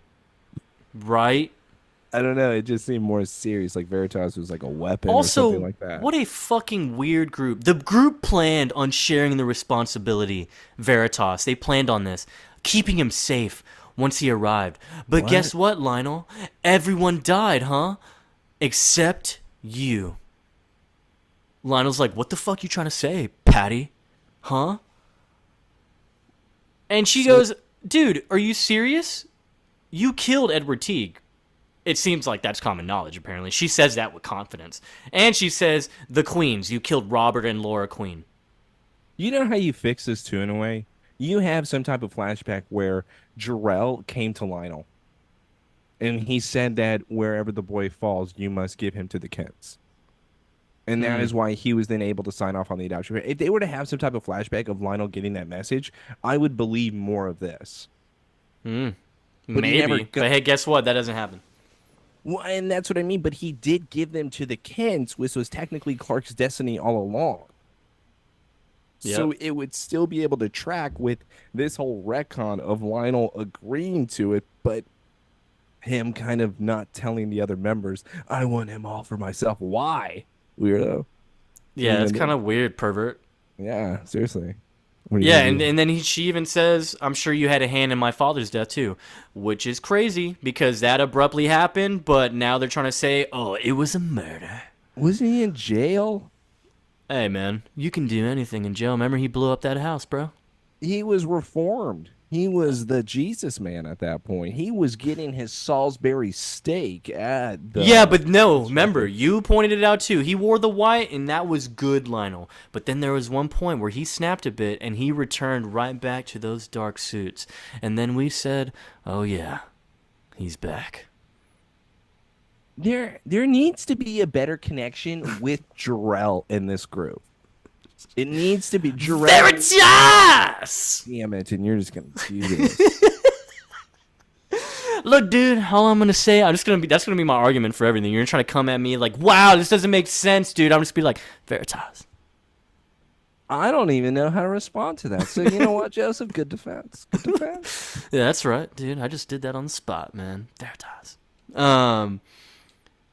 I don't know. It just seemed more serious. Like Veritas was like a weapon or Also, something like that. what a fucking weird group. The group planned on sharing the responsibility, Veritas. They planned on this, keeping him safe once he arrived. But What? guess what, Lionel? Everyone died, huh? Except you. Lionel's like, what the fuck you trying to say, Patty? Huh? And she goes, dude, are you serious? You killed Edward Teague. It seems like that's common knowledge, apparently. She says that with confidence. And she says, the Queens, you killed Robert and Laura Queen. You know how you fix this too, in a way? You have some type of flashback where Jarrell came to Lionel. And he said that wherever the boy falls, you must give him to the Kents. And that is why he was then able to sign off on the adoption. If they were to have some type of flashback of Lionel getting that message, I would believe more of this. But he never Maybe. got- But hey, guess what? That doesn't happen. Well, and that's what I mean. But he did give them to the Kents, which was technically Clark's destiny all along. So it would still be able to track with this whole retcon of Lionel agreeing to it, but him kind of not telling the other members, I want him all for myself. Why? Weirdo. Yeah, it's then- kind of weird, pervert. Yeah, seriously. What are you Yeah, gonna and, do? and then she even says, I'm sure you had a hand in my father's death too, which is crazy because that abruptly happened, but now they're trying to say, oh, it was a murder. Wasn't he in jail? Hey, man, you can do anything in jail. Remember he blew up that house, bro? He was reformed. He was the Jesus man at that point. He was getting his Salisbury steak at the... Yeah, but no, remember, you pointed it out too. He wore the white, and that was good, Lionel. But then there was one point where he snapped a bit, and he returned right back to those dark suits. And then we said, oh yeah, he's back. There needs to be a better connection with Jarrell in this group. It needs to be Jarrell. Veritas! Damn it, and you're just gonna do this. Look, dude, all I'm gonna say, that's gonna be my argument for everything. You're trying to come at me like, wow, this doesn't make sense, dude. I'm just be like, Veritas. I don't even know how to respond to that. So you know what, Joseph? Good defense. Good defense. Yeah, that's right, dude. I just did that on the spot, man. Veritas.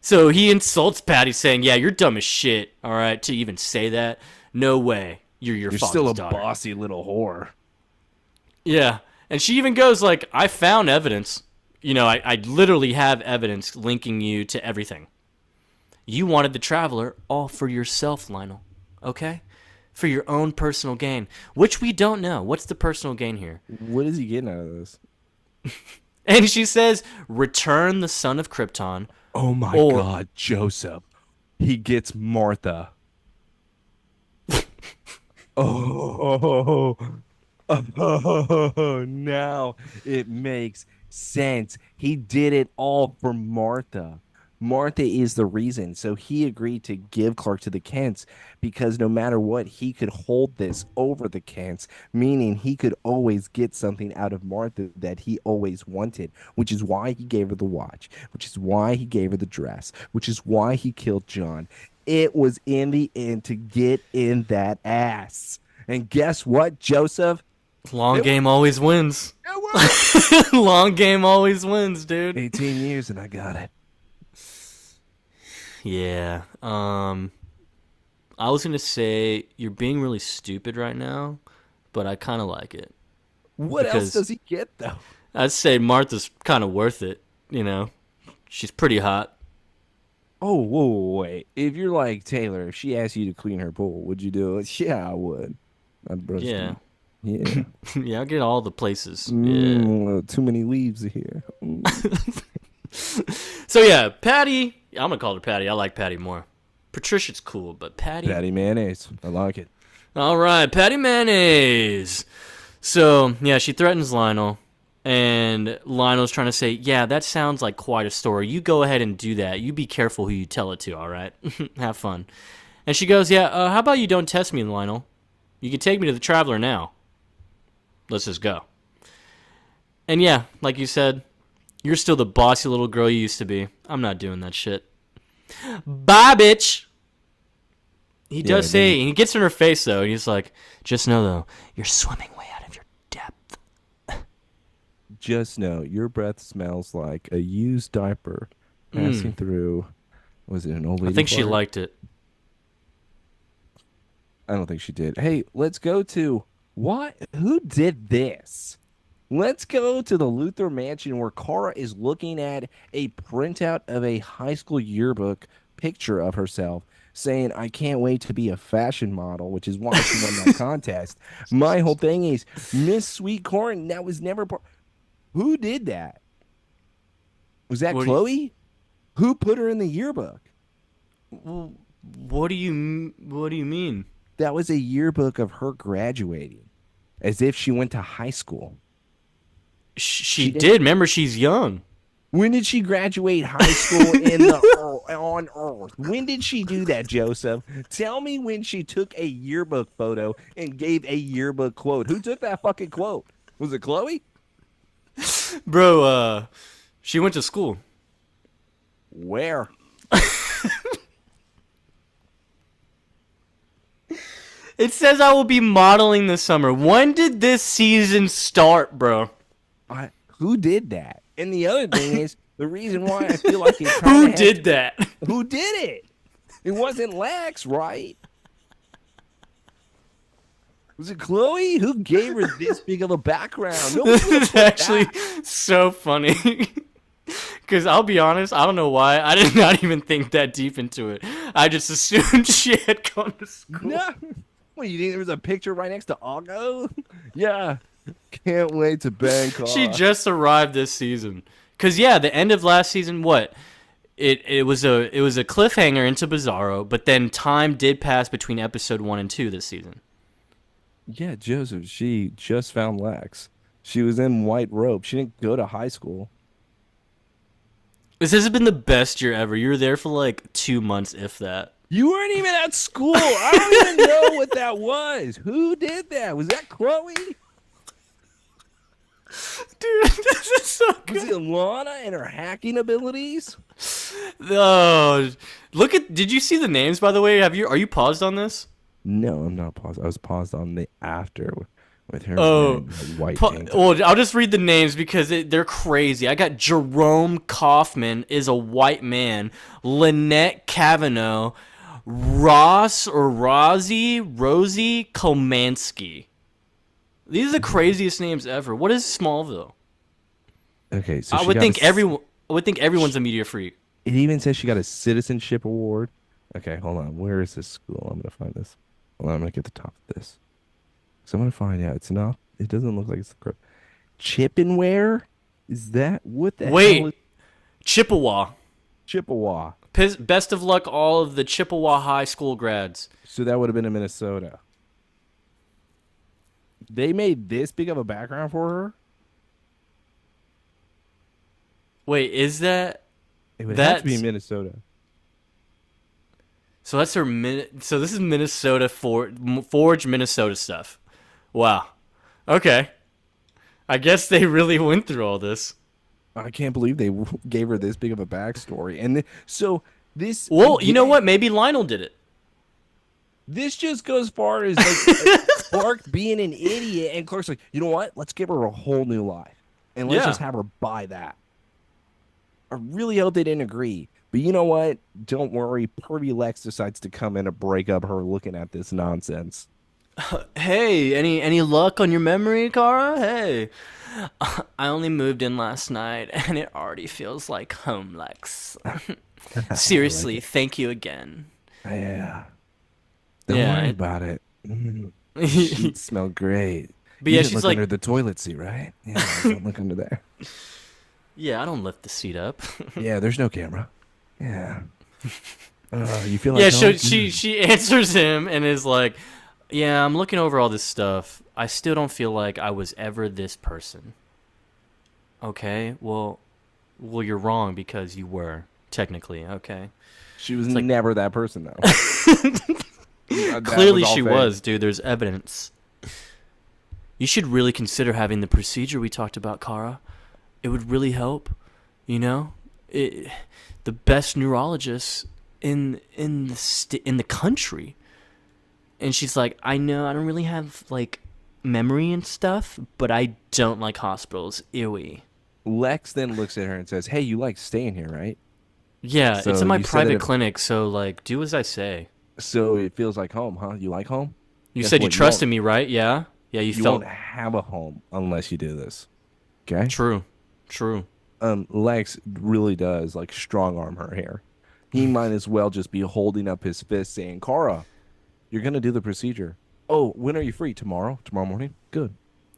So he insults Patty, saying, "Yeah, you're dumb as shit. All right, to even say that, no way. You're You're father's still a daughter." bossy little whore. Yeah, and she even goes like, "I found evidence. You know, I literally have evidence linking you to everything. You wanted the Traveler all for yourself, Lionel. Okay." For your own personal gain, which we don't know. What's the personal gain here? What is he getting out of this? And she says, "Return the son of Krypton, Oh my or God, Joseph. He gets Martha. Oh, oh, now it makes sense. He did it all for Martha. Martha is the reason. So he agreed to give Clark to the Kents because no matter what, he could hold this over the Kents, meaning he could always get something out of Martha that he always wanted, which is why he gave her the watch, which is why he gave her the dress, which is why he killed John. It was in the end to get in that ass. And guess what, Joseph? long It, game always wins. it worked. Long game always wins, dude. 18 years and I got it. Yeah. I was gonna say you're being really stupid right now, but I kind of like it What else because does he get, though? I'd say Martha's kind of worth it. You know, she's pretty hot. Oh, whoa, wait. If you're like Taylor, if she asked you to clean her pool, would you do it? Yeah, I would. I'd brush Yeah. Yeah. Yeah, I'll get all the places. Yeah. Too many leaves here. So yeah, Patty. I'm gonna call her Patty. I like Patty more. Patricia's cool, but Patty. Patty mayonnaise. I like it. All right, Patty Mayonnaise. So yeah, she threatens Lionel, and Lionel's trying to say, "Yeah, that sounds like quite a story. You go ahead and do that. You be careful who you tell it to. All right, have fun." And she goes, "Yeah, how about you don't test me, Lionel? You can take me to the Traveler now. Let's just go." And yeah, like you said, you're still the bossy little girl you used to be. I'm not doing that shit. Bye, bitch. He does say, and he gets in her face, though, and he's like, "Just know, though, you're swimming way out of your depth." Just know your breath smells like a used diaper passing through. Was it an old lady? I think she fart? liked it. I don't think she did. Hey, let's go to what? Who did this? Let's go to the Luthor mansion where Kara is looking at a printout of a high school yearbook picture of herself, saying, "I can't wait to be a fashion model," which is why she won that contest. My whole thing is Miss Sweet Corn. That was never part. Who did that? Was that What do you- Chloe? Who put her in the yearbook? What do you mean? That was a yearbook of her graduating, as if she went to high school. She did. did. Remember, she's young. When did she graduate high school in the on Earth? When did she do that, Joseph? Tell me when she took a yearbook photo and gave a yearbook quote. Who took that fucking quote? Was it Chloe? Bro, she went to school. Where? It says I will be modeling this summer. When did this season start, bro? Who did that? And the other thing is, the reason why I feel like it Who did that? Who did it? It wasn't Lex, right? Was it Chloe? Who gave her this big of a background? No one This would've is put actually that. so funny. Because I'll be honest, I don't know why. I did not even think that deep into it. I just assumed she had gone to school. No. What, you think there was a picture right next to Augo? Yeah. Can't wait to Bangkok. She just arrived this season. Cause yeah, the end of last season, what? It was a cliffhanger into Bizarro, but then time did pass between episode 1 and 2 this season. Yeah, Joseph, she just found Lex. She was in white robe. She didn't go to high school. This has been the best year ever. You were there for like 2 months, if that. You weren't even at school. I don't even know what that was. Who did that? Was that Chloe? Dude, this is so good. Was it Lana and her hacking abilities? Oh, look at. Did you see the names, by the way? Are you paused on this? No, I'm not paused. I was paused on the after with her Oh, wearing a white tank top. well, I'll just read the names because they're crazy. I got Jerome Kaufman is a white man. Lynette Kavanaugh, Rosie Komansky. These are the craziest names ever. What is Smallville? Okay, so I she would got think a, everyone's a media freak. It even says she got a citizenship award. Okay, hold on. Where is this school? I'm gonna find this. Hold on, I'm gonna get the top of this. So I'm gonna find out. It's not. It doesn't look like it's the Chippenware. Is that what the hell is Wait, Chippewa. Chippewa? Best of luck, all of the Chippewa High School grads. So that would have been in Minnesota. They made this big of a background for her? Wait, is that? It would have to be That's Minnesota. so. That's her. So this is Minnesota Forge, Minnesota stuff. Wow. Okay. I guess they really went through all this. I can't believe they gave her this big of a backstory. And so this. Well, you know again, what? Maybe Lionel did it. This just goes far as like Clark being an idiot, and Clark's like, you know what? Let's give her a whole new life, and let's Yeah. just have her buy that. I really hope they didn't agree, but you know what? Don't worry. Pervy Lex decides to come in and break up her looking at this nonsense. Hey, any luck on your memory, Kara? Hey, I only moved in last night, and it already feels like home, Lex. Seriously, thank you again. Yeah. Don't Yeah, worry it- about it. She'd smell great. But You yeah, didn't she's look like, under the toilet seat, right? Yeah, don't look under there. yeah, I don't lift the seat up. Yeah, there's no camera. Yeah. You feel like Yeah, home? she answers him and is like, "Yeah, I'm looking over all this stuff. I still don't feel like I was ever this person." Okay, well, you're wrong because you were technically. Okay, She was like- never that person, though. That clearly all she fake. was, dude. There's evidence. You should really consider having the procedure we talked about, Kara. It would really help. You know, the best neurologist in the country. And she's like, I know I don't really have like memory and stuff, but I don't like hospitals. Ewy. Lex then looks at her and says, "Hey, you like staying here, right? Yeah, So it's in my you said private that it- clinic, so like, do as I say. So it feels like home, huh? You like home? You Guess said you what? trusted me, right? Yeah, yeah. You You felt won't have a home unless you do this. Okay? true. Lex really does like strong arm her here. He might as well just be holding up his fist saying, "Kara, you're gonna do the procedure. Oh, when are you free? Tomorrow? Tomorrow morning? Good."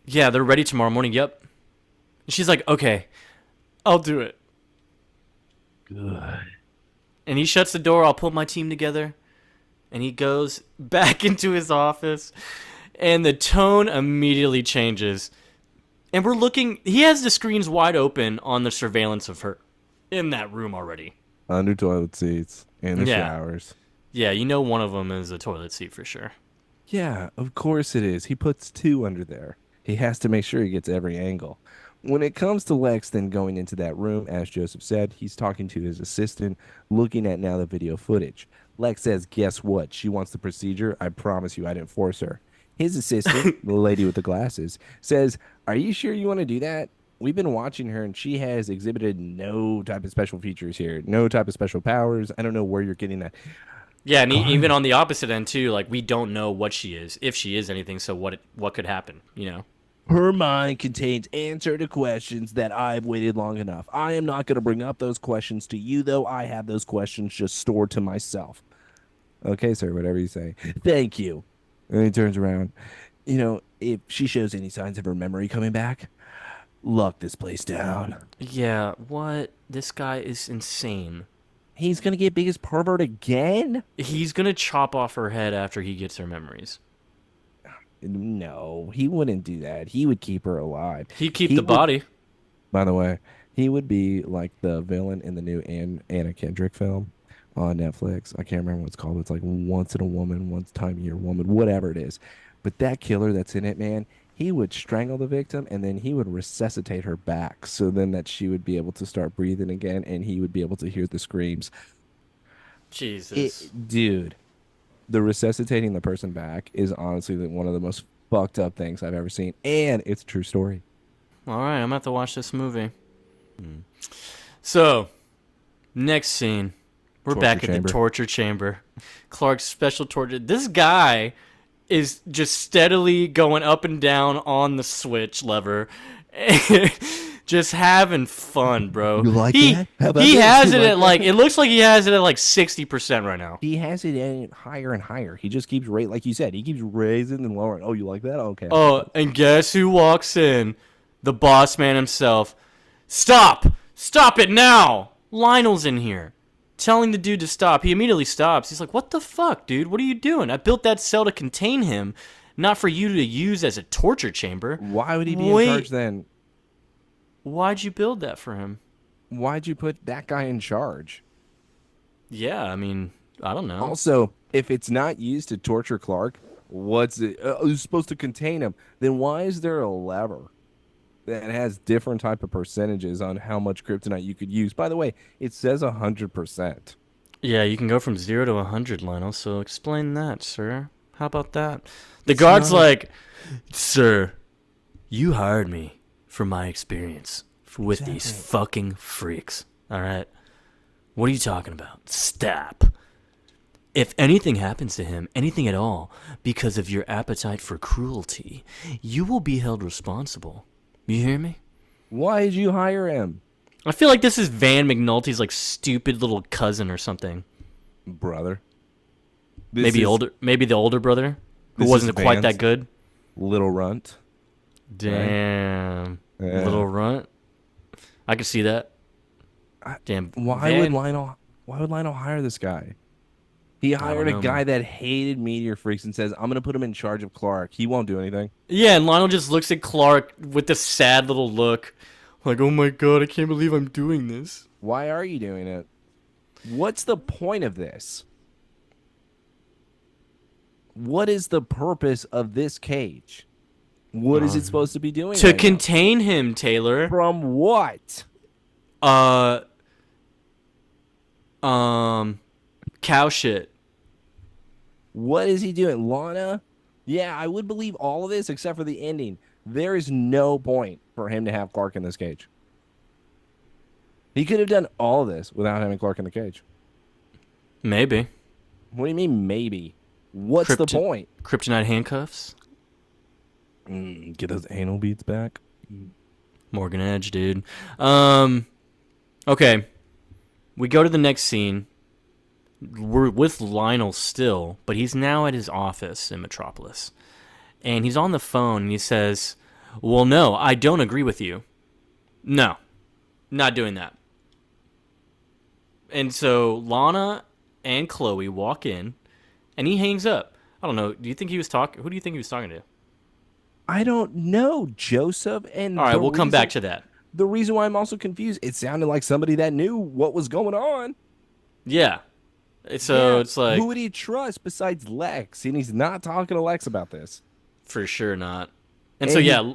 Yeah, they're ready tomorrow morning. Yep. And she's like, okay, I'll do it. Good. And he shuts the door. I'll put my team together. And he goes back into his office. And the tone immediately changes. And we're looking. He has the screens wide open on the surveillance of her in that room already. Under toilet seats in the Yeah. showers. Yeah, you know one of them is a toilet seat for sure. Yeah, of course it is. He puts two under there. He has to make sure he gets every angle. When it comes to Lex then going into that room, as Joseph said, he's talking to his assistant, looking at now the video footage. Lex says, "Guess what? She wants the procedure. I promise you I didn't force her." His assistant, the lady with the glasses, says, "Are you sure you want to do that? We've been watching her and she has exhibited no type of special features here, no type of special powers. I don't know where you're getting that." Yeah, and even on the opposite end too, like we don't know what she is, if she is anything. So what could happen? You know. Her mind contains answer to questions that I've waited long enough. I am not going to bring up those questions to you, though. I have those questions just stored to myself. Okay, sir, whatever you say. Thank you. And he turns around. You know, if she shows any signs of her memory coming back, lock this place down. Yeah. What? This guy is insane. He's going to get biggest pervert again? He's gonna chop off her head after he gets her memories. No, he wouldn't do that. He would keep her alive. He'd keep He the would- body. By the way, he would be like the villain in the new Anna Kendrick film on Netflix. I can't remember what it's called. It's like Once in a Woman, Once Time a Year Woman, whatever it is. But that killer that's in it, man, he would strangle the victim and then he would resuscitate her back so then that she would be able to start breathing again and he would be able to hear the screams. Jesus. Dude, the resuscitating the person back is honestly one of the most fucked up things I've ever seen. And it's a true story. All right, I'm gonna have to watch this movie. So, next scene, we're Torture back at chamber. the torture chamber. Clark's special torture. This guy is just steadily going up and down on the switch lever, just having fun, bro. You like he, that? How about He this? has You it like at like, it looks like he has it at like 60% right now. He has it in higher and higher. He just keeps like you said, he keeps raising and lowering. Oh, you like that? Okay. Oh, and guess who walks in? The boss man himself, Stop! Stop it now! Lionel's in here. Telling the dude to stop. He immediately stops. He's like, what the fuck, dude? What are you doing? I built that cell to contain him, not for you to use as a torture chamber. Why would he be in charge then? Why'd you build that for him? Why'd you put that guy in charge? Yeah, I mean, I don't know. Also, if it's not used to torture Clark, what's it? It's supposed to contain him. Then why is there a lever that has different type of percentages on how much kryptonite you could use? By the way, it says 100%. Yeah, you can go from 0 to 100, Lionel, so explain that, sir. How about that? The guard's like, sir, you hired me for my experience with these fucking freaks, all right? What are you talking about? Stop. If anything happens to him, anything at all, because of your appetite for cruelty, you will be held responsible. You hear me? Why did you hire him? I feel like this is Van McNulty's like stupid little cousin or something. Brother. Maybe the older brother who this wasn't is quite Van's that good. Little runt. Damn. Yeah. Little runt. I could see that. Damn. Why would Lionel hire this guy? He hired a guy that hated meteor freaks and says, I'm going to put him in charge of Clark. He won't do anything. Yeah, and Lionel just looks at Clark with this sad little look. Like, oh my god, I can't believe I'm doing this. Why are you doing it? What's the point of this? What is the purpose of this cage? What is it supposed to be doing? To right contain him, Taylor. now? From what? Cow shit. What is he doing? Lana? Yeah, I would believe all of this except for the ending. There is no point for him to have Clark in this cage. He could have done all of this without having Clark in the cage. Maybe. What do you mean, maybe? What's the point? Kryptonite handcuffs? Get those anal beads back. Morgan Edge, dude. Okay. We go to the next scene. We're with Lionel still, but he's now at his office in Metropolis. And he's on the phone, and he says, well, no, I don't agree with you. No, not doing that. And so Lana and Chloe walk in, and he hangs up. I don't know. Do you think he was talking? Who do you think he was talking to? I don't know, Joseph. And all right, we'll come back to that. The reason why I'm also confused, it sounded like somebody that knew what was going on. Yeah. So it's like, who would he trust besides Lex? And he's not talking to Lex about this. For sure not. And so, yeah.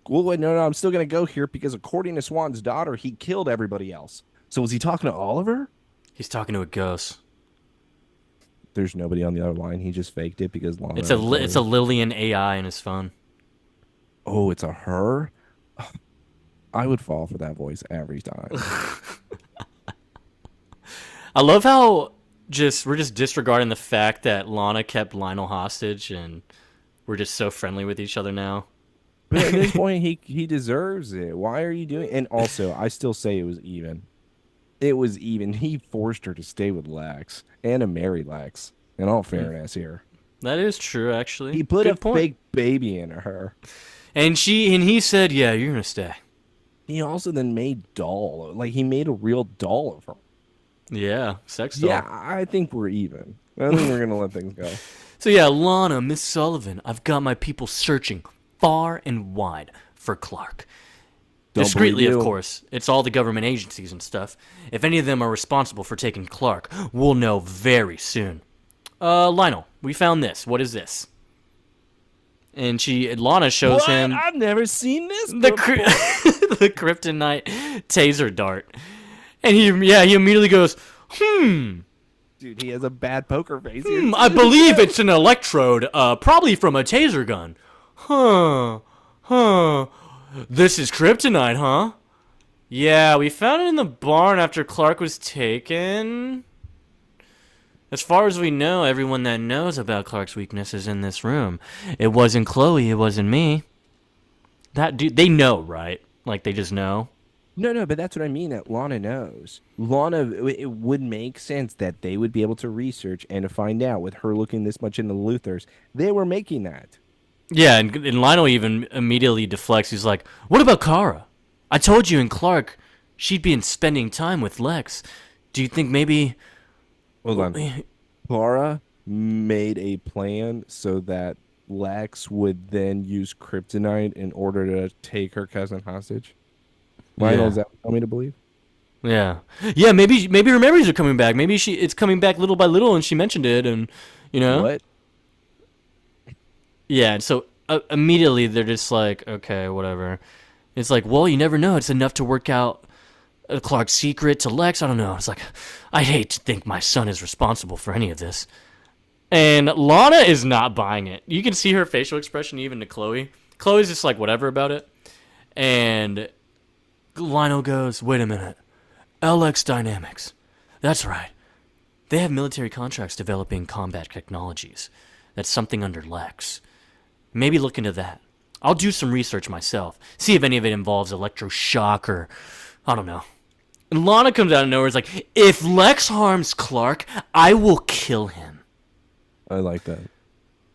Well, wait, no, I'm still going to go here because according to Swann's daughter, he killed everybody else. So was he talking to Oliver? He's talking to a ghost. There's nobody on the other line. He just faked it because Lana. It's a Lillian AI in his phone. Oh, it's a her? I would fall for that voice every time. I love how we're just disregarding the fact that Lana kept Lionel hostage and we're just so friendly with each other now. But at this point, he deserves it. Why are you doing? And also, I still say it was even. It was even. He forced her to stay with Lex and to marry Lex. In all fairness, here. That is true, actually. He put fake baby in her, and he said, "Yeah, you're gonna stay." He also then made he made a real doll of her. Yeah, sex doll. Yeah, I think we're even. I think we're gonna let things go. So yeah, Lana, Miss Sullivan, I've got my people searching far and wide for Clark. Discreetly, of course. It's all the government agencies and stuff. If any of them are responsible for taking Clark, we'll know very soon. Lionel, we found this. What is this? And Lana shows him. I've never seen this. The kryptonite taser dart, and he immediately goes, Dude, he has a bad poker face. I believe it's an electrode, probably from a taser gun. This is kryptonite, huh? Yeah, we found it in the barn after Clark was taken. As far as we know, everyone that knows about Clark's weakness is in this room. It wasn't Chloe, it wasn't me. That dude, they know, right? Like, they just know. No, but that's what I mean, that Lana knows. It would make sense that they would be able to research and to find out with her looking this much into the Luthors. They were making that. Yeah, and Lionel even immediately deflects. He's like, what about Kara? I told you in Clark, she'd been spending time with Lex. Do you think maybe... Hold on. Clara made a plan so that Lex would then use kryptonite in order to take her cousin hostage. Lionel, is that what you want me to believe? Yeah. Yeah, maybe her memories are coming back. Maybe it's coming back little by little and she mentioned it and, you know? What? Yeah, and so immediately they're just like, okay, whatever. It's like, well, you never know. It's enough to work out Clark's secret to Lex. I don't know. It's like, I'd hate to think my son is responsible for any of this. And Lana is not buying it. You can see her facial expression even to Chloe. Chloe's just like, whatever about it. And Lionel goes, wait a minute. LX Dynamics. That's right. They have military contracts developing combat technologies. That's something under Lex. Maybe look into that. I'll do some research myself. See if any of it involves electroshock or... I don't know. And Lana comes out of nowhere. It's like, if Lex harms Clark, I will kill him. I like that.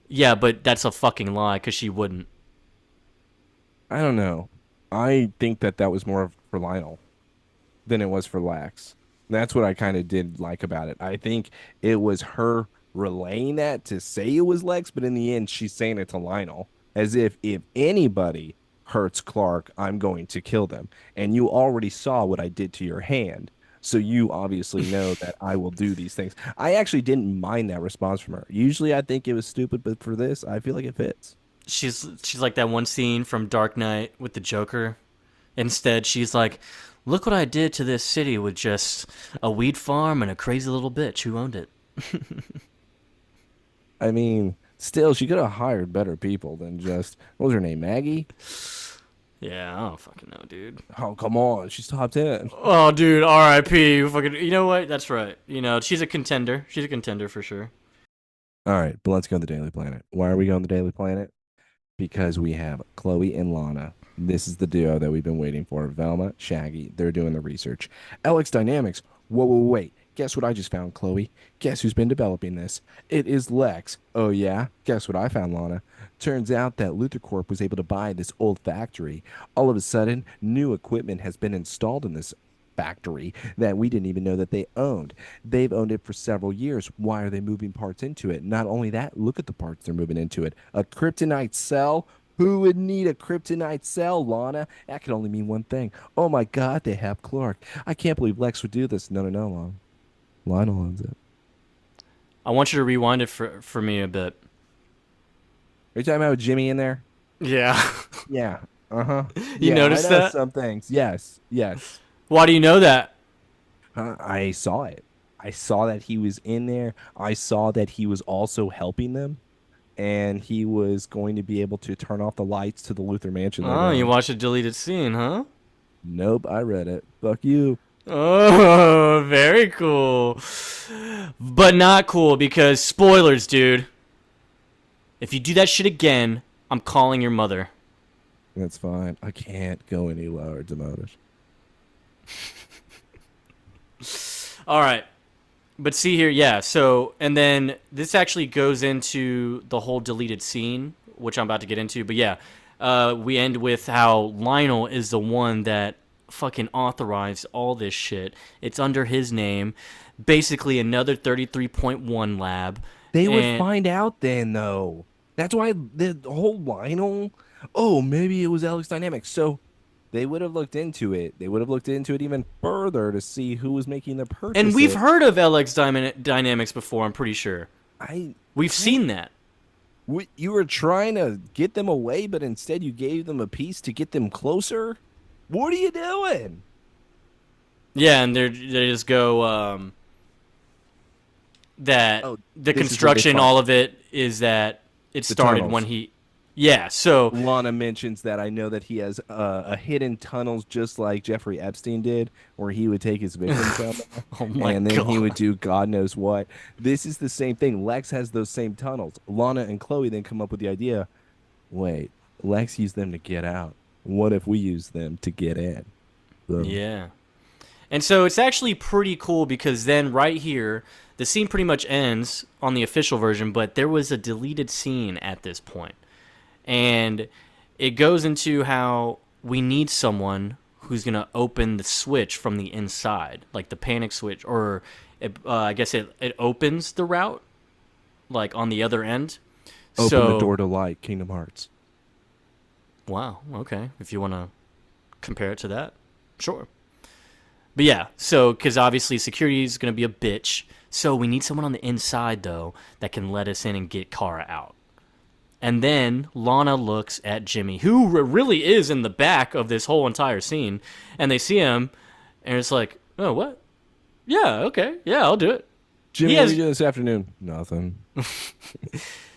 Yeah, but that's a fucking lie because she wouldn't. I don't know. I think that was more for Lionel than it was for Lex. That's what I kind of did like about it. I think it was her relaying that to say it was Lex, but in the end, she's saying it to Lionel as if anybody hurts Clark, I'm going to kill them. And you already saw what I did to your hand. So you obviously know that I will do these things. I actually didn't mind that response from her. Usually I think it was stupid, but for this, I feel like it fits. She's like that one scene from Dark Knight with the Joker. Instead, she's like, look what I did to this city with just a weed farm and a crazy little bitch who owned it. I mean, still, she could have hired better people than just, what was her name, Maggie? Yeah, I don't fucking know, dude. Oh, come on. She's top 10. Oh, dude, R.I.P. Fucking, you know what? That's right. You know, she's a contender. She's a contender for sure. All right, but let's go to the Daily Planet. Why are we going to the Daily Planet? Because we have Chloe and Lana. This is the duo that we've been waiting for. Velma, Shaggy, they're doing the research. LX Dynamics. Whoa, wait. Guess what I just found, Chloe? Guess who's been developing this? It is Lex. Oh, yeah? Guess what I found, Lana? Turns out that Luthor Corp was able to buy this old factory. All of a sudden, new equipment has been installed in this factory that we didn't even know that they owned. They've owned it for several years. Why are they moving parts into it? Not only that, look at the parts they're moving into it. A kryptonite cell? Who would need a kryptonite cell, Lana? That could only mean one thing. Oh my God, they have Clark. I can't believe Lex would do this. No, Lana. Lionel owns it. I want you to rewind it for me a bit. Are you talking about Jimmy in there? Yeah. Yeah. Uh-huh. You noticed I know that? some things. Yes. Why do you know that? I saw it. I saw that he was in there. I saw that he was also helping them. And he was going to be able to turn off the lights to the Luthor mansion. Oh, you watched a deleted scene, huh? Nope, I read it. Fuck you. Oh, very cool. But not cool because spoilers, dude. If you do that shit again, I'm calling your mother. That's fine. I can't go any lower, demoted. All right. But see here, yeah, so, and then this actually goes into the whole deleted scene, which I'm about to get into, but yeah, we end with how Lionel is the one that fucking authorized all this shit. It's under his name, basically another 33.1 lab. They would find out then, though. That's why the whole Lionel, oh, maybe it was Alex Dynamics, so... They would have looked into it. They would have looked into it even further to see who was making the purchase. And we've heard of LX Dynamics before, I'm pretty sure. We've seen that. You were trying to get them away, but instead you gave them a piece to get them closer? What are you doing? Yeah, and they just go, the construction, all of it, is that it started tunnels. when he... Yeah, so... Lana mentions that I know that he has a hidden tunnels just like Jeffrey Epstein did, where he would take his victims out there, Oh my and then God. he would do God knows what. This is the same thing. Lex has those same tunnels. Lana and Chloe then come up with the idea, wait, Lex used them to get out. What if we use them to get in? So, Yeah. And so it's actually pretty cool because then right here, the scene pretty much ends on the official version, but there was a deleted scene at this point. And it goes into how we need someone who's going to open the switch from the inside, like the panic switch, or I guess it opens the route, like on the other end. Open the door to light, Kingdom Hearts. Wow, okay. If you want to compare it to that, sure. But yeah, so, because obviously security is going to be a bitch. So we need someone on the inside, though, that can let us in and get Kara out. And then Lana looks at Jimmy, who really is in the back of this whole entire scene. And they see him, and it's like, oh, what? Yeah, okay. Yeah, I'll do it. Jimmy, what are you doing this afternoon? Nothing.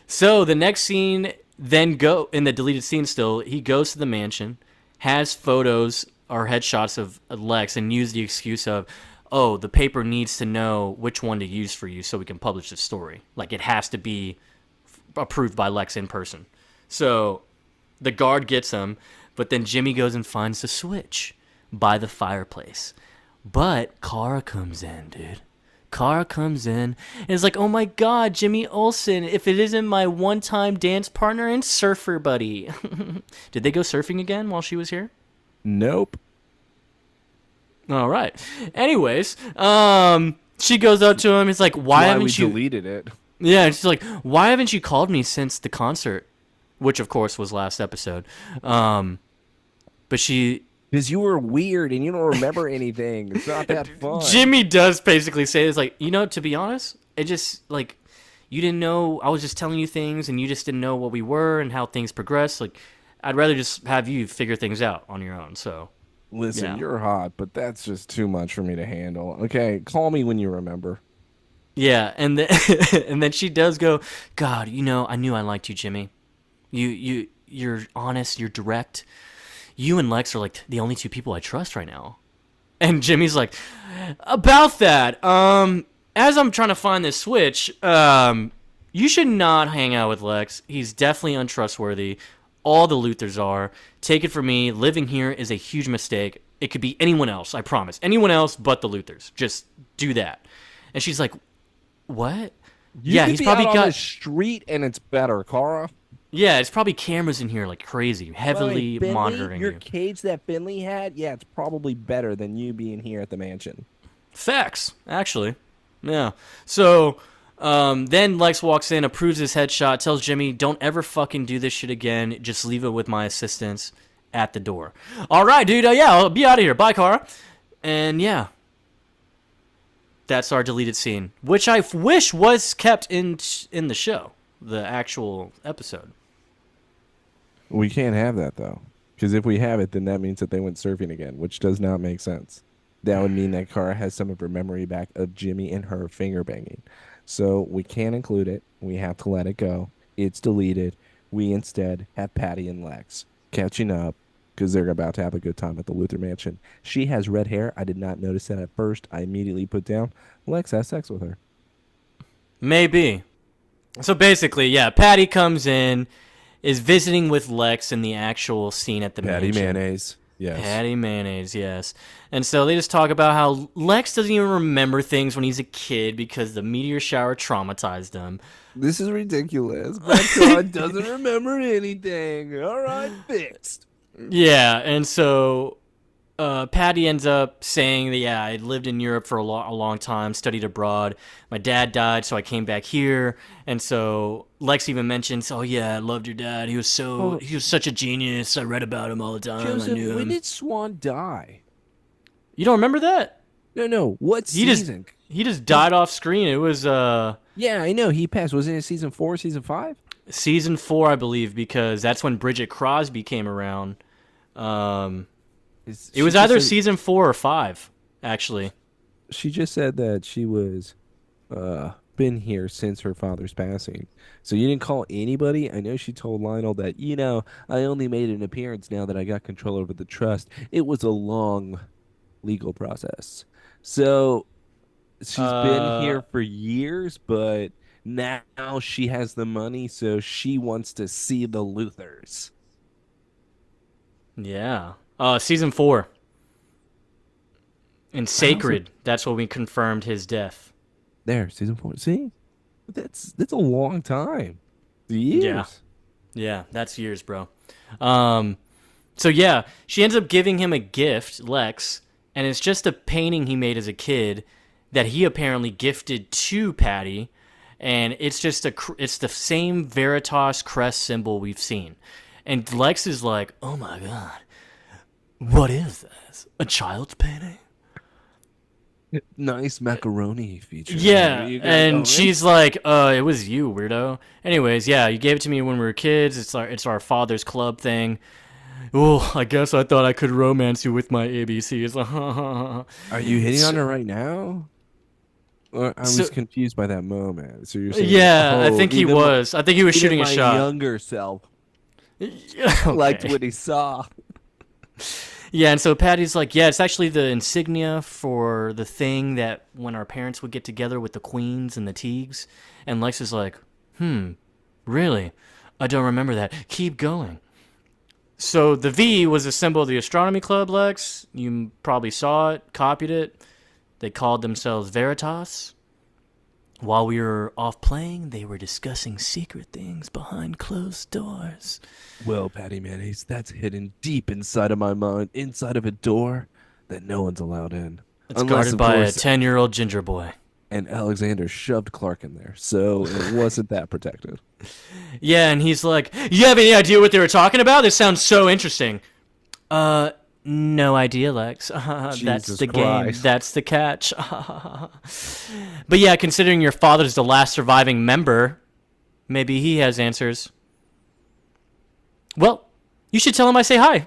So the next scene, then in the deleted scene still, he goes to the mansion, has photos or headshots of Lex, and use the excuse of, oh, the paper needs to know which one to use for you so we can publish the story. Like, it has to be approved by Lex in person. So the guard gets him, but then Jimmy goes and finds the switch by the fireplace. But Kara comes in, dude. Kara comes in and is like, oh my god, Jimmy Olsen, if it isn't my one-time dance partner and surfer buddy. Did they go surfing again while she was here? Nope. All right. Anyways, she goes up to him. It's like, why haven't you deleted it? Yeah, she's like, why haven't you called me since the concert? Which, of course, was last episode. But she... Because you were weird and you don't remember anything. It's not that fun. Jimmy does basically say, it's like, to be honest, it just, like, you didn't know, I was just telling you things and you just didn't know what we were and how things progressed. Like, I'd rather just have you figure things out on your own, so... Listen, yeah. You're hot, but that's just too much for me to handle. Okay, call me when you remember. Yeah, and then, and then she does go, God, I knew I liked you, Jimmy. You're honest, you're direct. You and Lex are like the only two people I trust right now. And Jimmy's like, about that, as I'm trying to find this switch, you should not hang out with Lex. He's definitely untrustworthy. All the Luthors are. Take it from me, living here is a huge mistake. It could be anyone else, I promise. Anyone else but the Luthors. Just do that. And she's like, what? You could he's be probably out on the street and it's better, Kara. Yeah, it's probably cameras in here like crazy, heavily monitoring your you. cage that Finley had, yeah, it's probably better than you being here at the mansion. Facts, actually. Yeah. So... then Lex walks in, approves his headshot, tells Jimmy, don't ever fucking do this shit again. Just leave it with my assistants at the door. All right, dude. Yeah, I'll be out of here. Bye, Kara. And yeah, that's our deleted scene, which I wish was kept in the show, the actual episode. We can't have that, though. Because if we have it, then that means that they went surfing again, which does not make sense. That would mean that Kara has some of her memory back of Jimmy and her finger banging. So we can't include it. We have to let it go. It's deleted. We instead have Patty and Lex catching up because they're about to have a good time at the Luthor mansion. She has red hair. I did not notice that at first. I immediately put down, Lex has sex with her. Maybe. So basically, yeah, Patty comes in, is visiting with Lex in the actual scene at the mansion. Patty Mayonnaise. Yes. Patty Mayonnaise, yes. And so they just talk about how Lex doesn't even remember things when he's a kid because the meteor shower traumatized him. This is ridiculous. Retcon doesn't remember anything. All right, fixed. Yeah, and so Patty ends up saying that, yeah, I lived in Europe for a long time, studied abroad. My dad died, so I came back here. And so Lex even mentions, oh, yeah, I loved your dad. He was such a genius. I read about him all the time. Joseph, I knew him. when did Swann die? You don't remember that? No. What season? He just died off screen. It was... Yeah, I know. He passed. Was it in season 4 or season 5? Season 4, I believe, because that's when Bridget Crosby came around. It was either season 4 or 5, actually. She just said that she was been here since her father's passing. So you didn't call anybody? I know she told Lionel that, I only made an appearance now that I got control over the trust. It was a long legal process. So she's been here for years, but now she has the money, so she wants to see the Luthors. Yeah. Season 4. In Sacred, that's when we confirmed his death. There, season 4. See? That's a long time. Years. Yeah, that's years, bro. So yeah, she ends up giving him a gift, Lex, and it's just a painting he made as a kid that he apparently gifted to Patty, and it's just it's the same Veritas crest symbol we've seen. And Lex is like, "Oh my god, what is this? A child's painting?" Nice macaroni feature. Yeah, You got and going. she's like, it was you, weirdo." Anyways, yeah, you gave it to me when we were kids. It's our father's club thing. Oh, I guess I thought I could romance you with my ABCs. Are you hitting on her right now? Or I So was confused by that moment. So you're saying, yeah, I oh, think he was. I think he was even shooting a my shot. younger self liked Okay. what he saw. Yeah, and so Patty's like, yeah, it's actually the insignia for the thing that when our parents would get together with the Queens and the Teagues. And Lex is like, really? I don't remember that. Keep going. So the V was a symbol of the astronomy club, Lex. You probably saw it, copied it. They called themselves Veritas. While we were off playing, they were discussing secret things behind closed doors. Well, Patty Mayonnaise, that's hidden deep inside of my mind, inside of a door that no one's allowed in. It's Unless, guarded of by a course, 10-year-old ginger boy. and Alexander shoved Clark in there, so it wasn't that protected. Yeah, and he's like, you have any idea what they were talking about? This sounds so interesting. No idea, Lex. That's Jesus the game. Christ. That's the catch. But yeah, considering your father's the last surviving member, maybe he has answers. Well, you should tell him I say hi.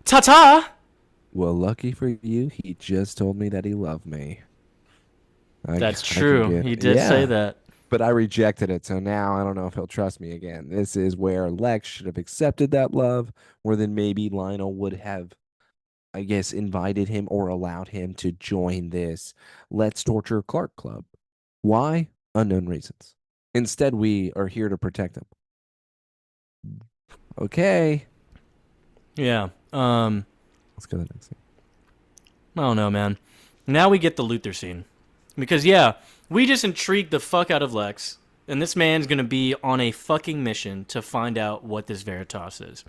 Ta-ta! Well, lucky for you, he just told me that he loved me. That's I can true. He did say that. But I rejected it, so now I don't know if he'll trust me again. This is where Lex should have accepted that love, or then maybe Lionel would have, I guess, invited him or allowed him to join this Let's Torture Clark Club. Why? Unknown reasons. Instead, we are here to protect him. Okay. Yeah. Let's go to the next scene. I don't know, man. Now we get the Luthor scene. Because, yeah, we just intrigued the fuck out of Lex, and this man's gonna be on a fucking mission to find out what this Veritas is.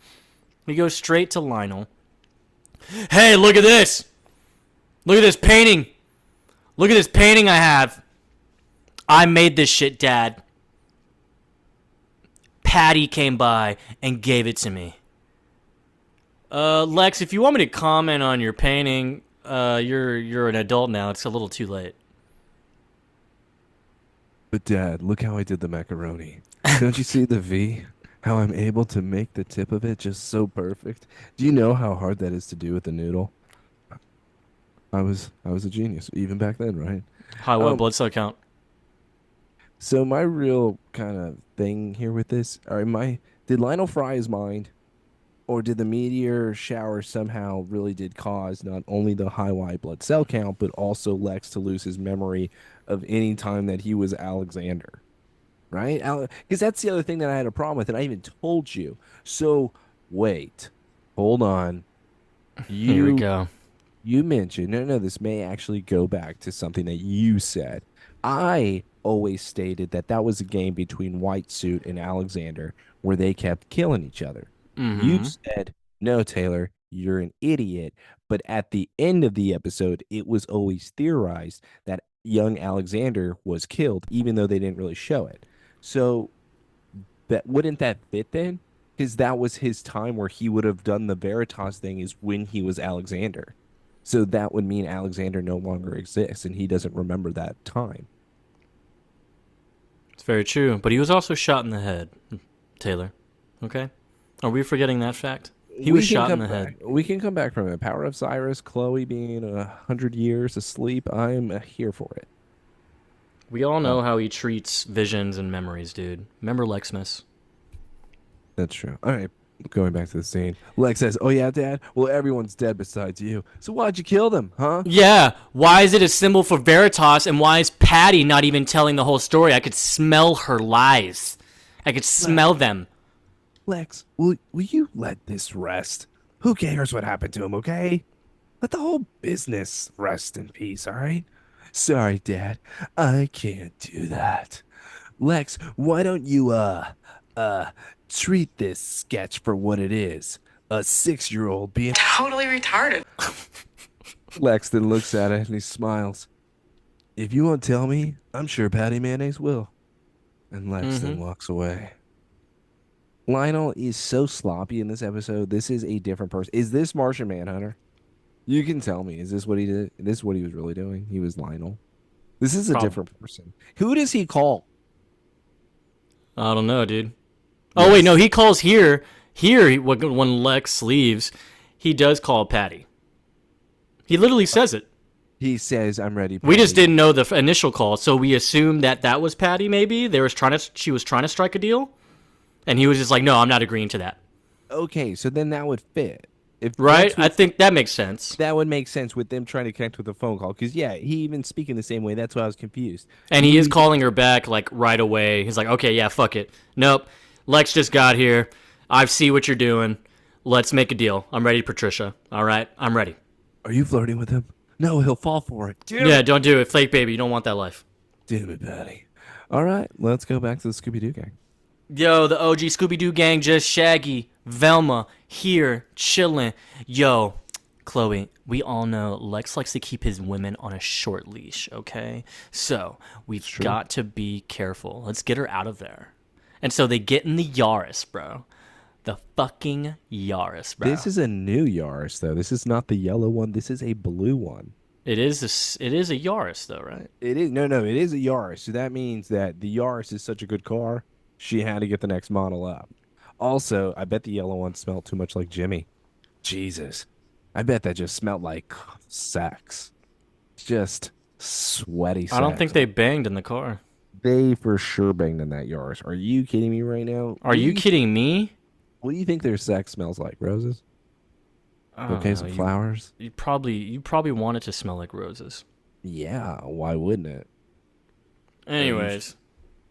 He goes straight to Lionel. Hey, look at this! Look at this painting! Look at this painting I have! I made this shit, Dad. Patty came by and gave it to me. Lex, if you want me to comment on your painting, you're an adult now. It's a little too late. But Dad, look how I did the macaroni. Don't you see the V? How I'm able to make the tip of it just so perfect. Do you know how hard that is to do with the noodle? I was a genius even back then, right? High white blood cell count. So my real kind of thing here with this, did Lionel fry his mind, or did the meteor shower somehow really did cause not only the high white blood cell count, but also Lex to lose his memory of any time that he was Alexander, right? Because that's the other thing that I had a problem with, and I even told you. So wait, hold on. Here we go. You mentioned, no, this may actually go back to something that you said. I always stated that that was a game between White Suit and Alexander where they kept killing each other. You said, no, Taylor, you're an idiot. But at the end of the episode, it was always theorized that young Alexander was killed, even though they didn't really show it. So wouldn't that fit then? Because that was his time where he would have done the Veritas thing is when he was Alexander. So that would mean Alexander no longer exists and he doesn't remember that time. It's very true. But he was also shot in the head, Taylor. Okay? Are we forgetting that fact? He was shot in the head. We can come back from it. Power of Cyrus, Chloe being 100 years asleep. I'm here for it. We all know how he treats visions and memories, dude. Remember Lexmas? That's true. All right, going back to the scene. Lex says, "Oh yeah, Dad. Well, everyone's dead besides you. So why'd you kill them, huh?" Yeah. Why is it a symbol for Veritas, and why is Patty not even telling the whole story? I could smell her lies. I could smell them. Lex, will you let this rest? Who cares what happened to him, okay? Let the whole business rest in peace, all right? Sorry, Dad. I can't do that. Lex, why don't you treat this sketch for what it is? A 6-year-old being Totally retarded. Lex then looks at it and he smiles. If you won't tell me, I'm sure Patty Mayonnaise will. And Lex then walks away. Lionel is so sloppy in this episode. This is a different person. Is this Martian Manhunter? You can tell me. Is this what he did? This is what he was really doing? He was Lionel. This is a different person. Who does he call? I don't know, dude. Oh, wait, no, he calls here. When Lex leaves, he does call Patty. He literally says it. He says, "I'm ready." We just Patty." didn't know the initial call, so we assumed that was Patty. Maybe she was trying to strike a deal, and he was just like, "No, I'm not agreeing to that." Okay, so then that would fit. If Right? Lex was- I think that makes sense. that would make sense with them trying to connect with a phone call. Because yeah, he even speaking the same way. That's why I was confused. And he is calling her back like right away. He's like, "Okay, yeah, fuck it. Nope. Lex just got here. I see what you're doing. Let's make a deal. I'm ready, Patricia. All right, I'm ready." Are you flirting with him? No, he'll fall for it. Yeah, don't do it, fake baby. You don't want that life. Damn it, Patty. All right, let's go back to the Scooby-Doo gang. Yo, the OG Scooby-Doo gang, just Shaggy, Velma, here, chilling. Yo, Chloe, we all know Lex likes to keep his women on a short leash, okay? So, we've got to be careful. Let's get her out of there. And so they get in the Yaris, bro. The fucking Yaris, bro. This is a new Yaris, though. This is not the yellow one. This is a blue one. It is a Yaris, though, right? It is no. It is a Yaris. So that means that the Yaris is such a good car. She had to get the next model up. Also, I bet the yellow one smelled too much like Jimmy. Jesus, I bet that just smelled like sex. Just sweaty sex. I don't think they banged in the car. They for sure banged in that Yaris. Are you kidding me right now? Are you kidding me? What do you think their sex smells like? Roses? I don't Bouquets know. of flowers? You probably want it to smell like roses. Yeah, why wouldn't it? Anyways,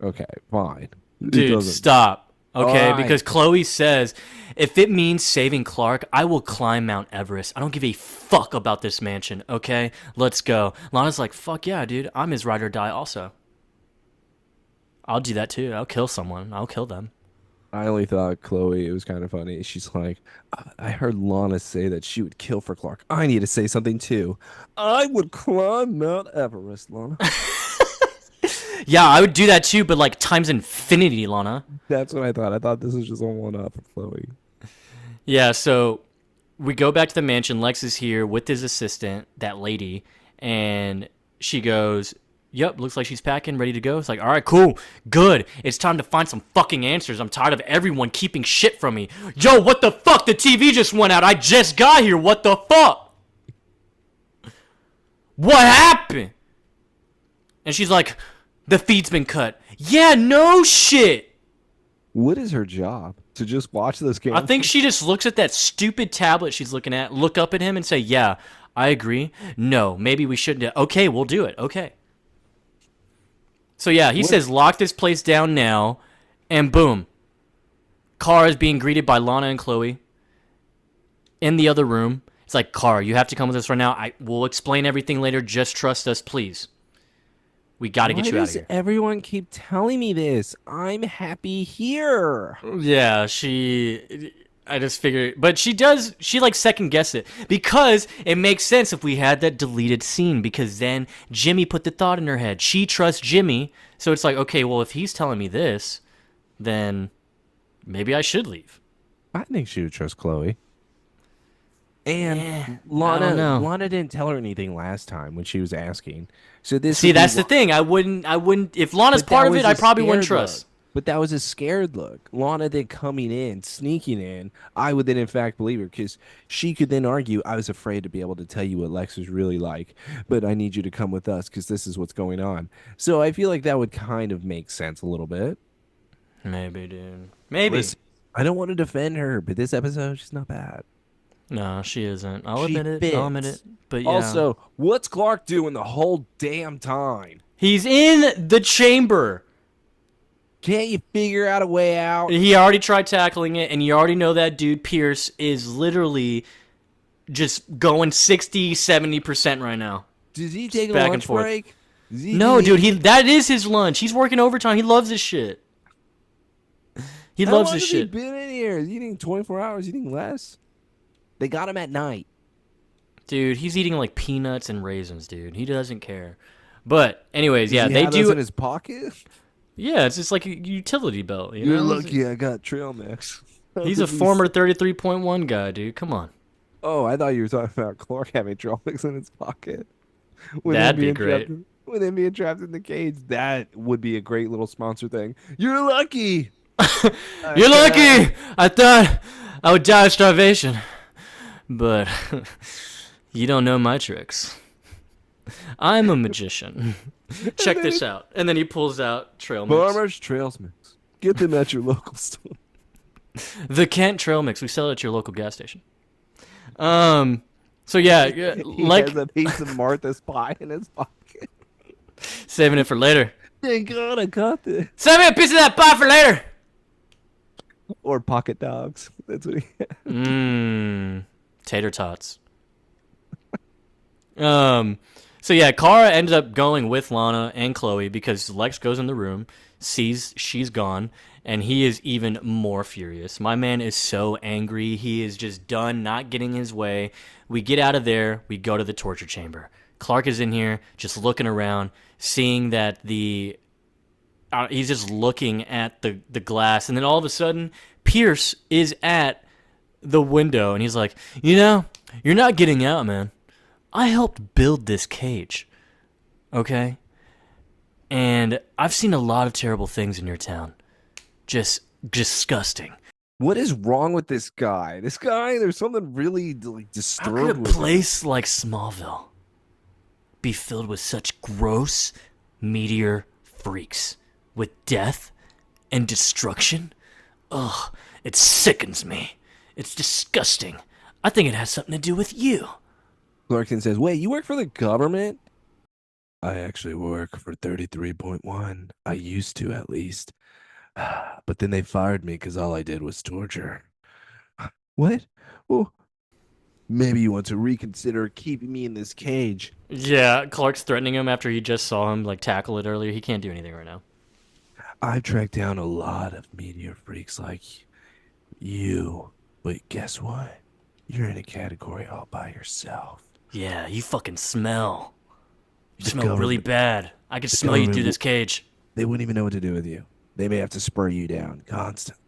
Okay, fine. It dude, doesn't- stop. Okay, Alright. because Chloe says, if it means saving Clark, I will climb Mount Everest. I don't give a fuck about this mansion. Okay, let's go. Lana's like, fuck yeah, dude. I'm his ride or die. Also, I'll do that too. I'll kill someone. I'll kill them. I only thought Chloe, it was kind of funny. She's like, I heard Lana say that she would kill for Clark. I need to say something too. I would climb Mount Everest, Lana. Yeah, I would do that too, but like times infinity, Lana. That's what I thought. I thought this was just a one-up for Chloe. Yeah, so we go back to the mansion. Lex is here with his assistant, that lady, and she goes, yep, looks like she's packing, ready to go. It's like, all right, cool, good. It's time to find some fucking answers. I'm tired of everyone keeping shit from me. Yo, what the fuck? The TV just went out. I just got here. What the fuck? What happened? And she's like, the feed's been cut. Yeah, no shit. What is her job? To just watch this game? I think she just looks at that stupid tablet she's looking at, look up at him and say, yeah, I agree. No, maybe we shouldn't. Okay, we'll do it. Okay. So yeah, he says, lock this place down now, and boom. Kara is being greeted by Lana and Chloe in the other room. It's like, Kara, you have to come with us right now. We'll explain everything later. Just trust us, please. We got to get you out of here. Everyone keep telling me this? I'm happy here. Yeah, I just figured, but she like second guess it because it makes sense if we had that deleted scene because then Jimmy put the thought in her head. She trusts Jimmy, so it's like, okay, well, if he's telling me this, then maybe I should leave. I think she would trust Chloe. And I don't Lana, know. Lana didn't tell her anything last time when she was asking. So this See, would be that's the thing. I wouldn't, if Lana's But part that of was it, I a probably wouldn't scared trust. look. But that was a scared look. Lana then coming in, sneaking in, I would then in fact believe her because she could then argue, I was afraid to be able to tell you what Lex was really like, but I need you to come with us because this is what's going on. So I feel like that would kind of make sense a little bit. Maybe, dude. Maybe. Listen, I don't want to defend her, but this episode, she's not bad. No, she isn't. I'll She admit it. I'll admit fits. it. But yeah. Also, what's Clark doing the whole damn time? He's in the chamber. Can't you figure out a way out? He already tried tackling it, and you already know that dude Pierce is literally just going 60, 70% right now. Does he take a back and lunch forth. break? Does he No, do dude, that is his lunch. He's working overtime. He loves this shit. He How loves long this has he shit. been in here? Is he eating 24 hours? Eating less? They got him at night. Dude, he's eating like peanuts and raisins, dude. He doesn't care. But anyways, yeah, Does he they have those do. in his pocket. Yeah, it's just like a utility belt. You You're know? lucky I got trail mix. He's a former 33.1 guy, dude. Come on. Oh, I thought you were talking about Clark having trail mix in his pocket. With him That'd be being great. With him being trapped in the cage, that would be a great little sponsor thing. You're lucky. You're lucky. I thought I would die of starvation, but you don't know my tricks. I'm a magician. Check this out. And then he pulls out trail mix. Farmers Trails Mix. Get them at your local store. The Kent trail mix. We sell it at your local gas station. So yeah, He like has a piece of Martha's pie in his pocket. saving it for later. Thank God I got this. Save me a piece of that pie for later. Or pocket dogs. That's what he had. Tater tots. So yeah, Kara ended up going with Lana and Chloe because Lex goes in the room, sees she's gone, and he is even more furious. My man is so angry. He is just done not getting his way. We get out of there. We go to the torture chamber. Clark is in here just looking around, seeing that he's just looking at the glass, and then all of a sudden, Pierce is at the window, and he's like, you're not getting out, man. I helped build this cage, okay? And I've seen a lot of terrible things in your town. Just disgusting. What is wrong with this guy? This guy, there's something really like How disturbed could a with him. place like Smallville be filled with such gross meteor freaks with death and destruction? Ugh, it sickens me. It's disgusting. I think it has something to do with you. Clarkson says, wait, you work for the government? I actually work for 33.1. I used to, at least. But then they fired me because all I did was torture. What? Well, maybe you want to reconsider keeping me in this cage. Yeah, Clark's threatening him after he just saw him like tackle it earlier. He can't do anything right now. I've tracked down a lot of meteor freaks like you. But guess what? You're in a category all by yourself. Yeah, you fucking smell. You The smell really government- bad. I could the smell you through government- this cage. They wouldn't even know what to do with you. They may have to spur you down constantly.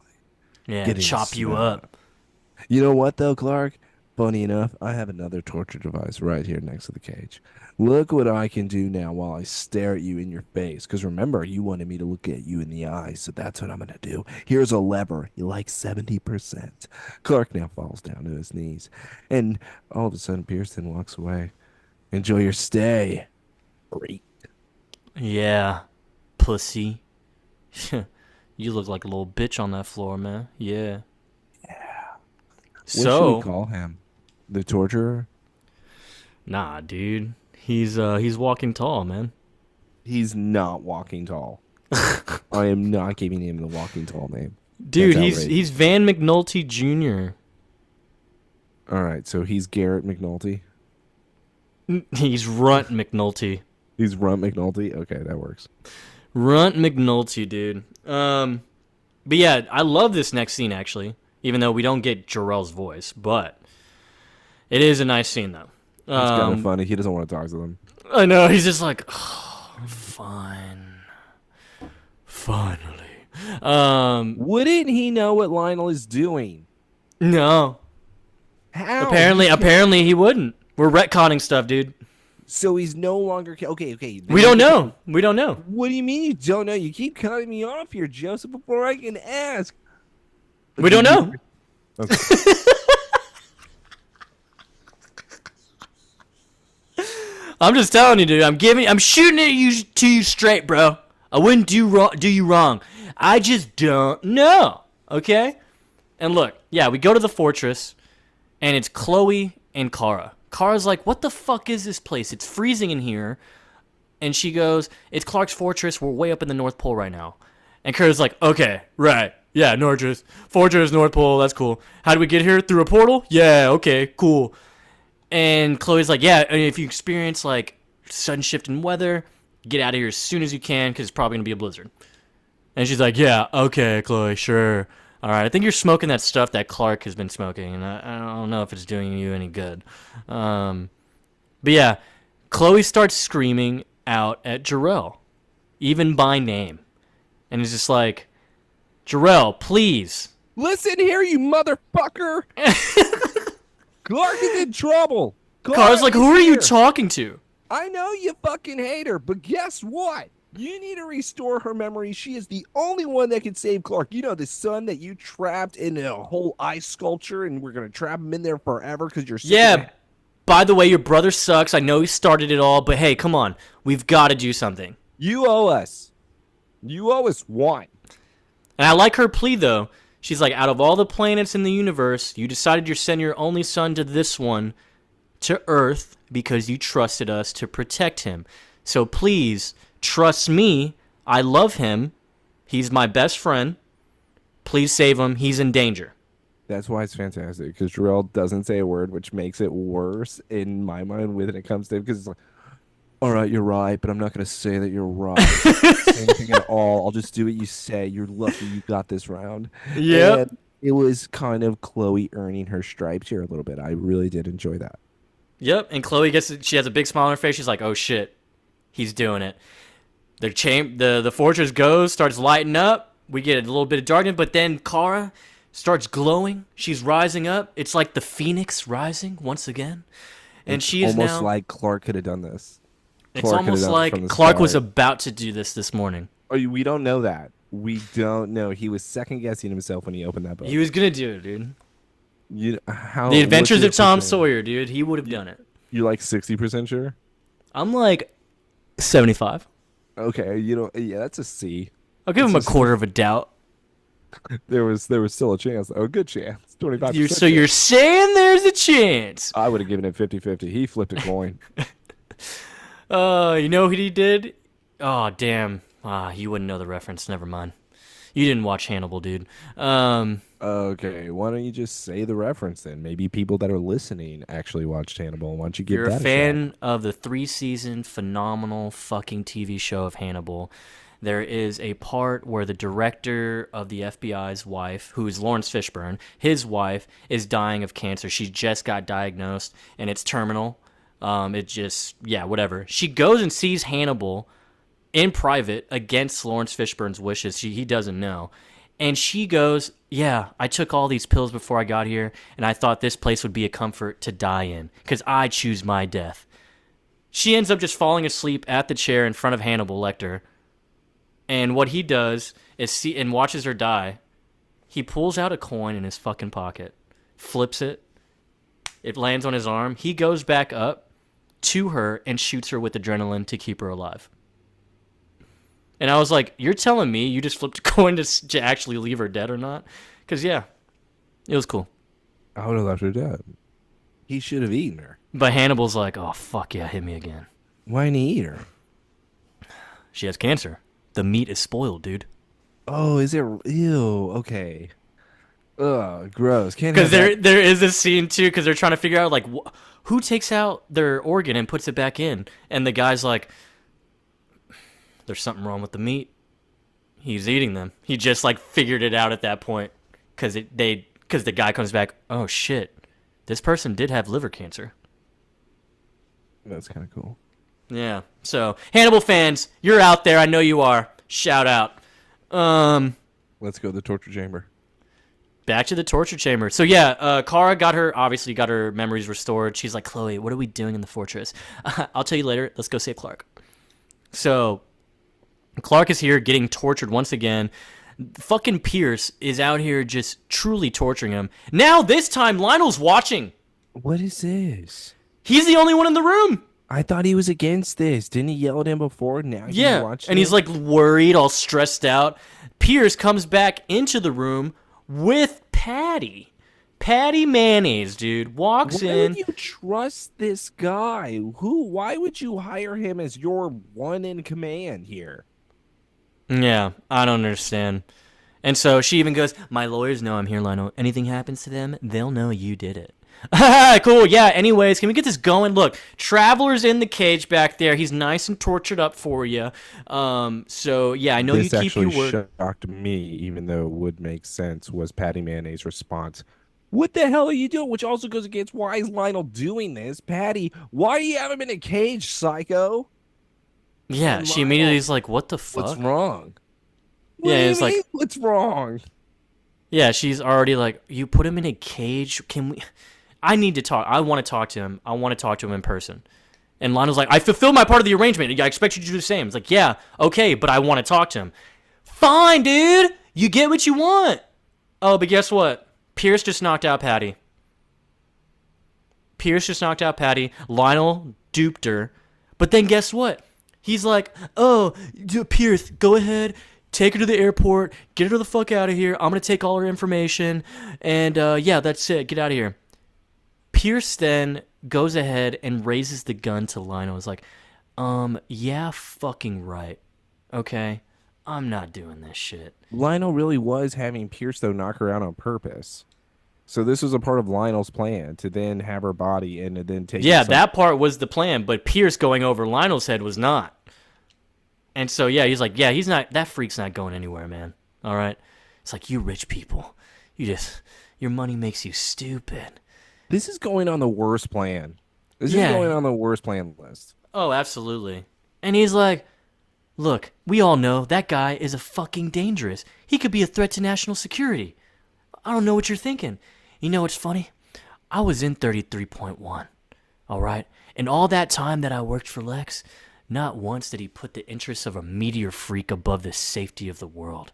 Yeah, Getting chop you smell. up. You know what, though, Clark? Funny enough, I have another torture device right here next to the cage. Look what I can do now while I stare at you in your face. Because remember, you wanted me to look at you in the eyes, so that's what I'm going to do. Here's a lever. You like 70%. Clark now falls down to his knees. And all of a sudden, Pearson walks away. Enjoy your stay. Great. Yeah, pussy. You look like a little bitch on that floor, man. Yeah. What should So, we call him? The torturer? nah, dude. He's walking tall, man. He's not walking tall. I am not giving him the walking tall name. Dude, That's he's outrageous. he's Van McNulty Jr. All right, so he's Garrett McNulty. He's Runt McNulty. He's Runt McNulty. Okay, that works. Runt McNulty, dude. But yeah, I love this next scene actually, even though we don't get Jarrell's voice, but it is a nice scene though. It's kind of funny. He doesn't want to talk to them. I know, he's just like, oh, fine. Finally. Wouldn't he know what Lionel is doing? No. How? Apparently he wouldn't. We're retconning stuff, dude. So he's no longer okay. We don't know. We don't know. What do you mean you don't know? You keep cutting me off here, Joseph. Before I can ask, We don't know. Okay. I'm just telling you, dude. I'm shooting it to you straight, bro. I wouldn't do you wrong. I just don't know. Okay? And look, yeah, we go to the fortress, and it's Chloe and Kara. Kara's like, what the fuck is this place? It's freezing in here. And she goes, it's Clark's fortress. We're way up in the North Pole right now. And Kara's like, okay, right. Yeah, Fortress, North Pole, that's cool. How do we get here? Through a portal? Yeah, okay, cool. And Chloe's like, yeah, if you experience, like, sudden shift in weather, get out of here as soon as you can, because it's probably going to be a blizzard. And she's like, yeah, okay, Chloe, sure. All right, I think you're smoking that stuff that Clark has been smoking, and I don't know if it's doing you any good. But yeah, Chloe starts screaming out at Jarrell, even by name. And it's just like, Jarrell, please. Listen here, you motherfucker. Clark is in trouble. Kara's like, is who are you here. talking to? I know you fucking hate her, but guess what? You need to restore her memory. She is the only one that can save Clark. You know, the son that you trapped in a whole ice sculpture, and we're going to trap him in there forever because you're sick of Yeah, it. by the way, your brother sucks. I know he started it all, but hey, come on. We've got to do something. You owe us. You owe us one. And I like her plea, though. She's like, out of all the planets in the universe, you decided you're sending your only son to this one, to Earth, because you trusted us to protect him. So please, trust me. I love him. He's my best friend. Please save him. He's in danger. That's why it's fantastic, because Jarrell doesn't say a word, which makes it worse in my mind when it comes to him, because it's like, all right, you're right, but I'm not going to say that you're right. Say anything at all. I'll just do what you say. You're lucky you got this round. Yep. And it was kind of Chloe earning her stripes here a little bit. I really did enjoy that. Yep. And Chloe she has a big smile on her face. She's like, oh shit, he's doing it. The fortress starts lighting up. We get a little bit of darkness, but then Kara starts glowing. She's rising up. It's like the phoenix rising once again. And It's she is almost now like Clark could have done this. It's Clark could have almost done it like from the Clark was start. about to do this morning. Oh, we don't know that. We don't know. He was second guessing himself when he opened that book. He was gonna do it, dude. How? The Adventures what's of Tom your percent? Sawyer, dude. He would have done it. You're like 60% sure. I'm like 75. Okay, yeah, that's a C. I'll give him a quarter of a doubt. There was still a chance. Oh, a good chance. 25%. So you're saying there's a chance? I would have given it 50-50. He flipped a coin. You know what he did? Oh damn. You wouldn't know the reference. Never mind. You didn't watch Hannibal, dude. Okay, why don't you just say the reference then? Maybe people that are listening actually watched Hannibal. Why don't you give You're that a shot? fan of the 3-season phenomenal fucking TV show of Hannibal. There is a part where the director of the FBI's wife, who is Lawrence Fishburne, his wife is dying of cancer. She just got diagnosed, and it's terminal. Whatever. She goes and sees Hannibal in private against Lawrence Fishburne's wishes. He doesn't know. And she goes, yeah, I took all these pills before I got here, and I thought this place would be a comfort to die in, because I choose my death. She ends up just falling asleep at the chair in front of Hannibal Lecter. And what he does is watches her die. He pulls out a coin in his fucking pocket, flips it. It lands on his arm. He goes back up to her and shoots her with adrenaline to keep her alive. And I was like, you're telling me you just flipped a coin to actually leave her dead or not? Because, yeah, it was cool. I would have left her dead. He should have eaten her. But Hannibal's like, oh, fuck yeah, hit me again. Why didn't he eat her? She has cancer. The meat is spoiled, dude. Oh, is it? Ew, okay. Ugh, gross. Can't Because have there is this scene, too, because they're trying to figure out, like, who takes out their organ and puts it back in? And the guy's like, there's something wrong with the meat. He's eating them. He just, like, figured it out at that point. Because the guy comes back, oh, shit. This person did have liver cancer. That's kind of cool. Yeah. So, Hannibal fans, you're out there. I know you are. Shout out. Let's go to the torture chamber. Back to the torture chamber. So yeah, Kara got her memories restored. She's like, Chloe, what are we doing in the fortress? I'll tell you later. Let's go save Clark. So Clark is here getting tortured once again. Fucking Pierce is out here just truly torturing him. Now this time Lionel's watching. What is this? He's the only one in the room. I thought he was against this. Didn't he yell at him before? Now he's Yeah, watching and he's like worried, all stressed out. Pierce comes back into the room with Patty. Patty Mayonnaise, dude, walks Why in. would you trust this guy? Why would you hire him as your one in command here? Yeah, I don't understand. And so she even goes, my lawyers know I'm here, Lionel. Anything happens to them, they'll know you did it. Cool. Yeah. Anyways, can we get this going? Look, Traveler's in the cage back there. He's nice and tortured up for you. So yeah, I know you This keep your actually word. shocked me, even though it would make sense, was Patty Mayonnaise's response. What the hell are you doing? Which also goes against why is Lionel doing this? Patty, why do you have him in a cage, psycho? Yeah. And She immediately Lionel, is like, "What the what's fuck?" wrong? What Yeah. do you It's like, mean, what's wrong? yeah. She's already like, "You put him in a cage? Can we?" I need to talk. I want to talk to him. I want to talk to him in person. And Lana's like, I fulfilled my part of the arrangement. I expect you to do the same. It's like, yeah, okay, but I want to talk to him. Fine, dude. You get what you want. Oh, but guess what? Pierce just knocked out Patty. Lionel duped her. But then guess what? He's like, oh, Pierce, go ahead. Take her to the airport. Get her the fuck out of here. I'm going to take all her information. And yeah, that's it. Get out of here. Pierce then goes ahead and raises the gun to Lionel. He's like, yeah, fucking right. Okay? I'm not doing this shit. Lionel really was having Pierce, though, knock her out on purpose. So this was a part of Lionel's plan to then have her body and to then take Yeah, it that part was the plan, but Pierce going over Lionel's head was not. And so, yeah, he's like, yeah, he's not, that freak's not going anywhere, man. All right? It's like, you rich people, your money makes you stupid. This is going on the worst plan. This Yeah. is going on the worst plan list. Oh, absolutely. And he's like, look, we all know that guy is a fucking dangerous. He could be a threat to national security. I don't know what you're thinking. You know what's funny? I was in 33.1, all right? And all that time that I worked for Lex, not once did he put the interests of a meteor freak above the safety of the world.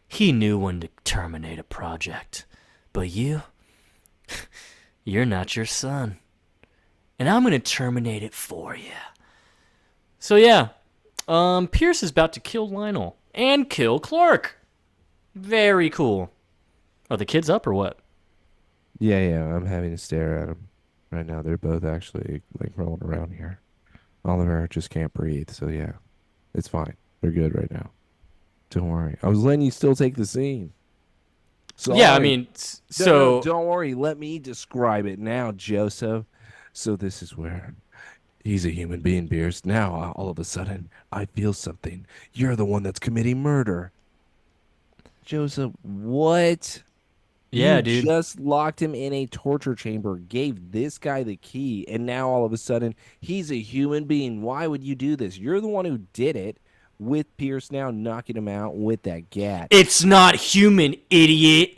He knew when to terminate a project. But you, you're not your son. And I'm going to terminate it for you. So yeah, Pierce is about to kill Lionel and kill Clark. Very cool. Are the kids up or what? Yeah, I'm having to stare at them right now. They're both actually like rolling around here. Oliver just can't breathe, so yeah, it's fine. They're good right now. Don't worry. I was letting you still take the scene. Sorry. Yeah, I mean, No, don't worry. Let me describe it now, Joseph. So this is where he's a human being, Pierce. Now, all of a sudden, I feel something. You're the one that's committing murder. Joseph, what? yeah, You dude. just locked him in a torture chamber, gave this guy the key, and now all of a sudden, he's a human being. Why would you do this? You're the one who did it with Pierce now knocking him out with that gat. It's not human, idiot.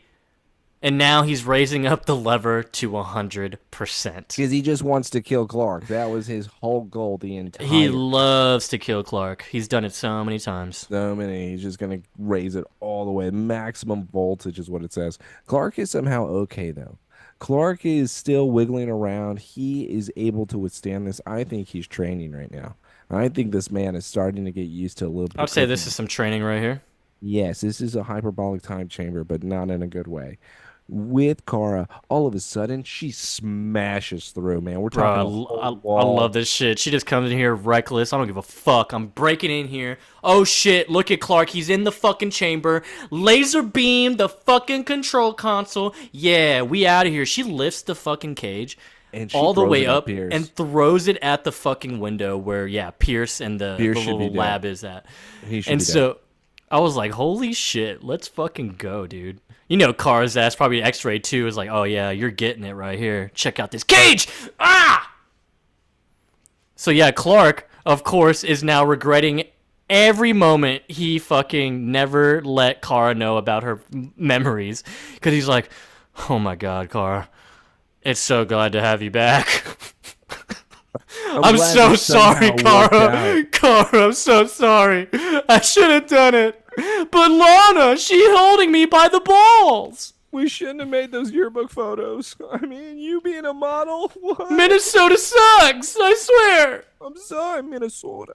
And now he's raising up the lever to 100%. Because he just wants to kill Clark. That was his whole goal the entire He loves to kill Clark. He's done it so many times. so many. He's just going to raise it all the way. Maximum voltage is what it says. Clark is somehow okay, though. Clark is still wiggling around. He is able to withstand this. I think he's training right now. I think this man is starting to get used to a little bit. I would say this is some training right here. Yes, this is a hyperbolic time chamber, but not in a good way. With Kara, all of a sudden, she smashes through, man. We're Bro, talking a I whole wall. love this shit. She just comes in here reckless. I don't give a fuck. I'm breaking in here. Oh shit, look at Clark. He's in the fucking chamber. Laser beam the fucking control console. Yeah, we out of here. She lifts the fucking cage And she all the throws way it at up Pierce. and throws it at the fucking window where, yeah, Pierce and the Pierce should little be dead. lab is at. He should And be dead. so I was like, holy shit, let's fucking go, dude. You know, Kara's ass, probably X-ray too, is like, oh yeah, you're getting it right here. Check out this cage! Ah! So yeah, Clark, of course, is now regretting every moment he fucking never let Kara know about her memories. Because he's like, oh my god, Kara, it's so glad to have you back. I'm glad so this sorry, somehow worked Kara. out. Kara, I'm so sorry. I should have done it. But Lana, she holding me by the balls. We shouldn't have made those yearbook photos. I mean, you being a model? What? Minnesota sucks, I swear. I'm sorry, Minnesota.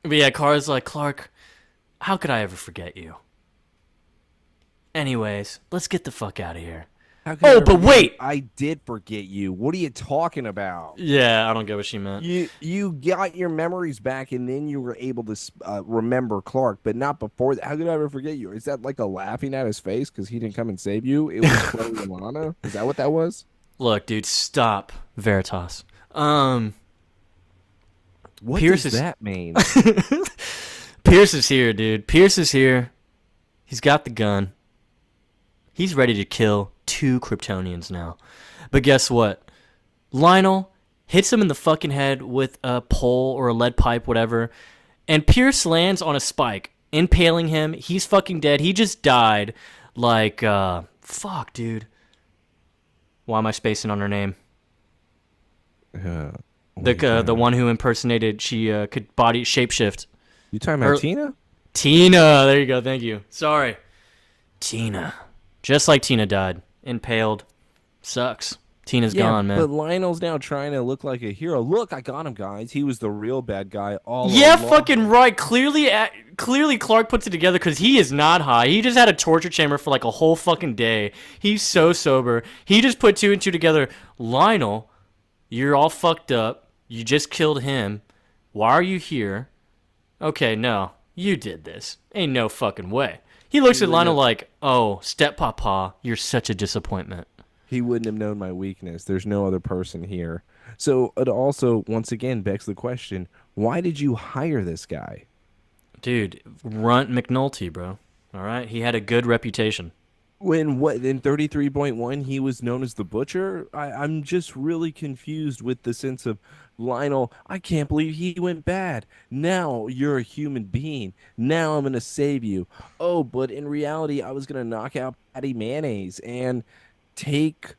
But yeah, Kara's like, Clark, how could I ever forget you? Anyways, let's get the fuck out of here. How could I Oh, ever but forget wait. you? I did forget you. What are you talking about? Yeah, I don't get what she meant. You got your memories back, and then you were able to remember Clark, but not before that. How could I ever forget you? Is that like a laughing at his face because he didn't come and save you? It was Chloe and Lana. Is that what that was? Look, dude, stop, Veritas. What Pierce does is- that mean? Pierce is here, dude. Pierce is here. He's got the gun. He's ready to kill 2 Kryptonians now. But guess what? Lionel hits him in the fucking head with a pole or a lead pipe, whatever, and Pierce lands on a spike, impaling him. He's fucking dead. He just died. Like, fuck, dude. Why am I spacing on her name? The one who impersonated, she could body shapeshift. You talking about Tina? Tina, there you go. Thank you. Sorry, Tina. Just like Tina died, impaled. Sucks. Tina's gone, man. But Lionel's now trying to look like a hero. Look, I got him, guys. He was the real bad guy all Yeah, along. fucking right. Clearly Clark puts it together because he is not high. He just had a torture chamber for like a whole fucking day. He's so sober. He just put 2 and 2 together. Lionel, you're all fucked up. You just killed him. Why are you here? Okay, no. You did this. Ain't no fucking way. He looks at Lionel like, oh, step-papa, you're such a disappointment. He wouldn't have known my weakness. There's no other person here. So it also, once again, begs the question, why did you hire this guy? Dude, Runt McNulty, bro. All right? He had a good reputation. When in 33.1 he was known as the Butcher? I'm just really confused with the sense of Lionel, I can't believe he went bad. Now you're a human being. Now I'm going to save you. Oh, but in reality, I was going to knock out Patty Mayonnaise and take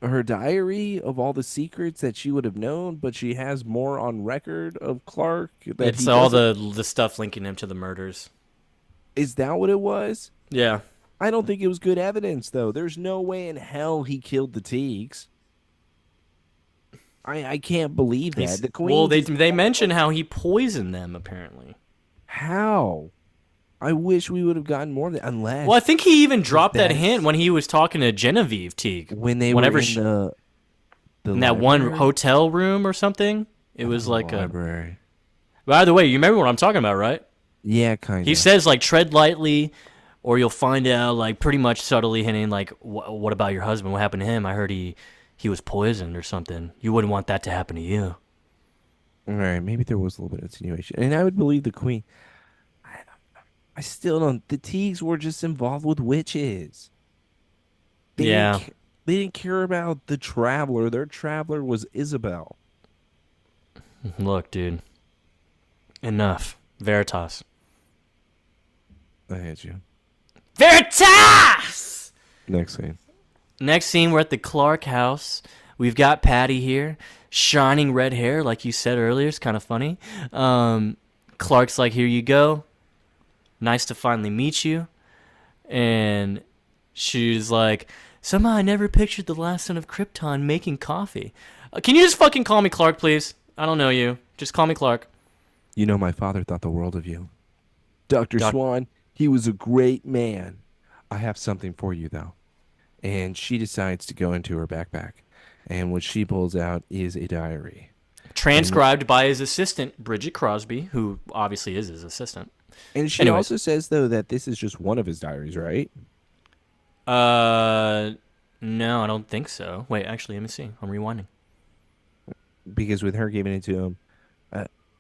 her diary of all the secrets that she would have known, but she has more on record of Clark. That It's he all doesn't- the stuff linking him to the murders. Is that what it was? Yeah. I don't think it was good evidence, though. There's no way in hell he killed the Teagues. I can't believe that. The Queen. Well, they mention how he poisoned them, apparently. How? I wish we would have gotten more of that. Unless Well, I think he even dropped that That's- hint when he was talking to Genevieve Teague. when they whenever were in she- the in that one library? hotel room or something. It was The like a. library. By the way, you remember what I'm talking about, right? Yeah, kind of. He says like tread lightly, or you'll find out. Like pretty much subtly hinting like, what about your husband? What happened to him? I heard he was poisoned or something. You wouldn't want that to happen to you. All right, maybe there was a little bit of insinuation, and I would believe the Queen. I still don't. The Teagues were just involved with witches. They Yeah. they didn't care about the Traveler. Their Traveler was Isabel. Look, dude. Enough. Veritas. I hate you. Veritas! Next scene. Next scene, we're at the Clark house. We've got Patty here, shining red hair, like you said earlier. It's kind of funny. Clark's like, here you go. Nice to finally meet you. And she's like, somehow I never pictured the last son of Krypton making coffee. Can you just fucking call me Clark, please? I don't know you. Just call me Clark. You know, my father thought the world of you. Dr. Doc- Swann, he was a great man. I have something for you, though. And she decides to go into her backpack. And what she pulls out is a diary. Transcribed by his assistant, Bridget Crosby, who obviously is his assistant. And she Anyways. also says, though, that this is just one of his diaries, right? No, I don't think so. Wait, actually, let me see. I'm rewinding. Because with her giving it to him,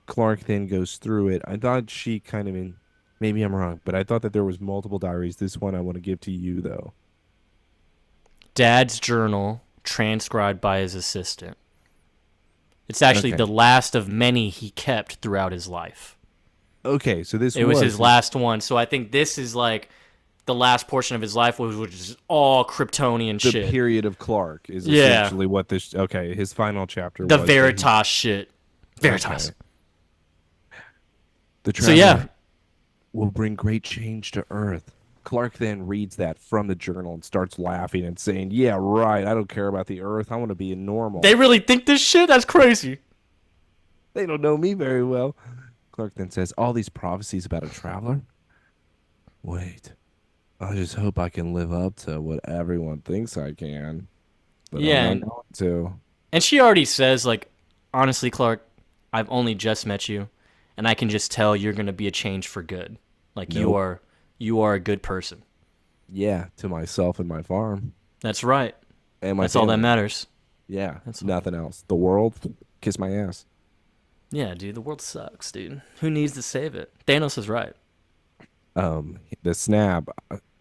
Clark then goes through it. I thought she kind of maybe I'm wrong, but I thought that there was multiple diaries. This one I want to give to you, though. Dad's journal, transcribed by his assistant. It's actually Okay. the last of many he kept throughout his life. Okay, so this It was his last one, so I think this is like the last portion of his life, which is all Kryptonian the shit. period of Clark is Yeah. essentially what this. Okay, his final chapter. The was Veritas shit. Veritas. Okay. The So yeah, Traveler will bring great change to Earth. Clark then reads that from the journal and starts laughing and saying, "Yeah, right. I don't care about the Earth. I want to be a normal." they really think this shit? That's crazy. They don't know me very well. Clark then says, all these prophecies about a traveler? Wait, I just hope I can live up to what everyone thinks I can. But Yeah, I'm and- not going to. And she already says, like, honestly, Clark, I've only just met you, and I can just tell you're gonna be a change for good. Like Nope. you are a good person. Yeah, to myself and my farm. That's right. And my That's all that family. matters. Yeah, That's all. nothing else. The world, kiss my ass. Yeah, dude, the world sucks, dude. Who needs to save it? Thanos is right. The snap,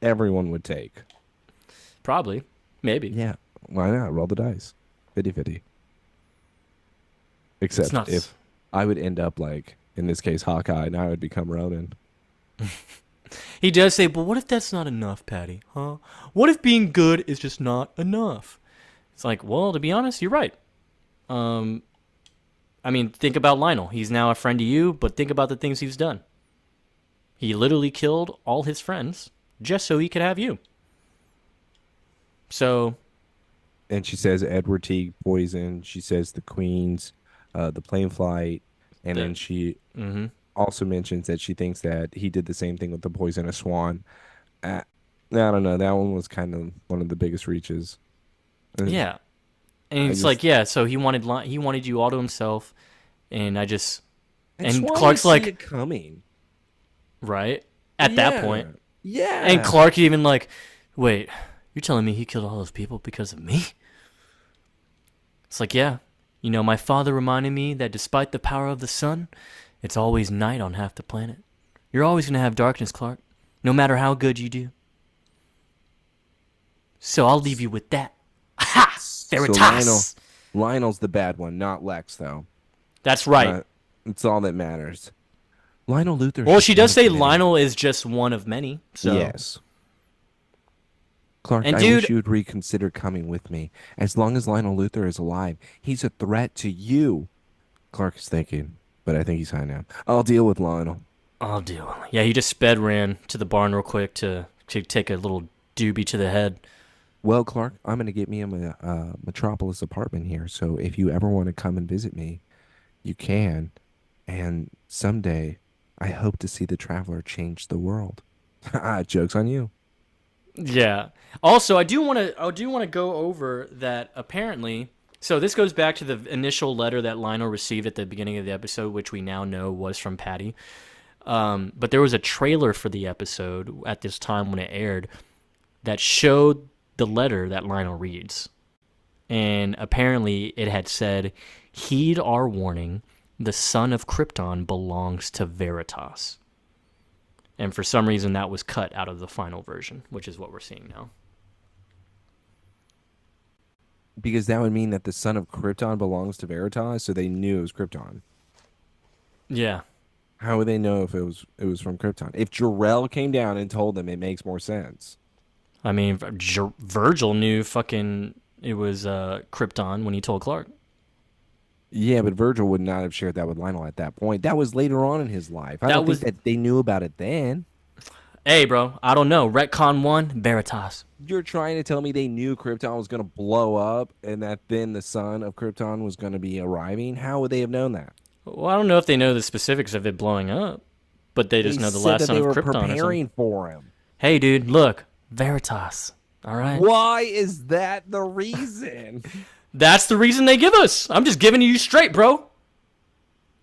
everyone would take. Probably. Maybe. Yeah, why not? Roll the dice. 50-50. It's Except nuts. if I would end up like, in this case, Hawkeye, and I would become Ronin. He does say, but what if that's not enough, Patty? Huh? What if being good is just not enough? It's like, well, to be honest, you're right. Um, I mean, think about Lionel. He's now a friend to you, but think about the things he's done. He literally killed all his friends just so he could have you. So, And she says Edward Teague poison. She says the Queen's, the plane flight. And then the, she mm-hmm. also mentions that she thinks that he did the same thing with the poisonous swan. I don't know. That one was kind of one of the biggest reaches. Yeah. And I it's just like, yeah, so he wanted you all to himself, and I just I just and wanted Clark's to see like, it coming. right at that point, Yeah. and Clark even like, wait, you're telling me he killed all those people because of me? It's like, yeah, my father reminded me that despite the power of the sun, it's always night on half the planet. You're always gonna have darkness, Clark, no matter how good you do. So I'll leave you with that. Ha! Veritas. Lionel's the bad one, not Lex, though. That's right. It's all that matters. Lionel Luthor. Well, she does say Lionel is just one of many. So yes. Clark, and I dude, wish you would reconsider coming with me. As long as Lionel Luthor is alive, he's a threat to you. Clark is thinking, but I think he's high now. I'll deal with Lionel. I'll deal. Yeah, he just sped ran to the barn real quick to take a little doobie to the head. Well, Clark, I'm going to get me a Metropolis apartment here. So if you ever want to come and visit me, you can. And someday, I hope to see the Traveler change the world. Joke's on you. Yeah. Also, I do want to go over that apparently. So this goes back to the initial letter that Lionel received at the beginning of the episode, which we now know was from Patty. But there was a trailer for the episode at this time when it aired that showed the letter that Lionel reads. And apparently it had said, "Heed our warning, the son of Krypton belongs to Veritas." And for some reason that was cut out of the final version, which is what we're seeing now. Because that would mean that the son of Krypton belongs to Veritas, so they knew it was Krypton. Yeah. How would they know if it was from Krypton? If Jor-El came down and told them, it makes more sense. I mean, Virgil knew fucking it was Krypton when he told Clark. Yeah, but Virgil would not have shared that with Lionel at that point. That was later on in his life. I don't think that they knew about it then. Hey, bro, I don't know. Retcon 1, Veritas. You're trying to tell me they knew Krypton was going to blow up and that then the son of Krypton was going to be arriving? How would they have known that? Well, I don't know if they know the specifics of it blowing up, but they just know the last son of Krypton. They were preparing for him. Hey, dude, look, Veritas. All right. Why is that the reason? That's the reason they give us. I'm just giving you straight, bro.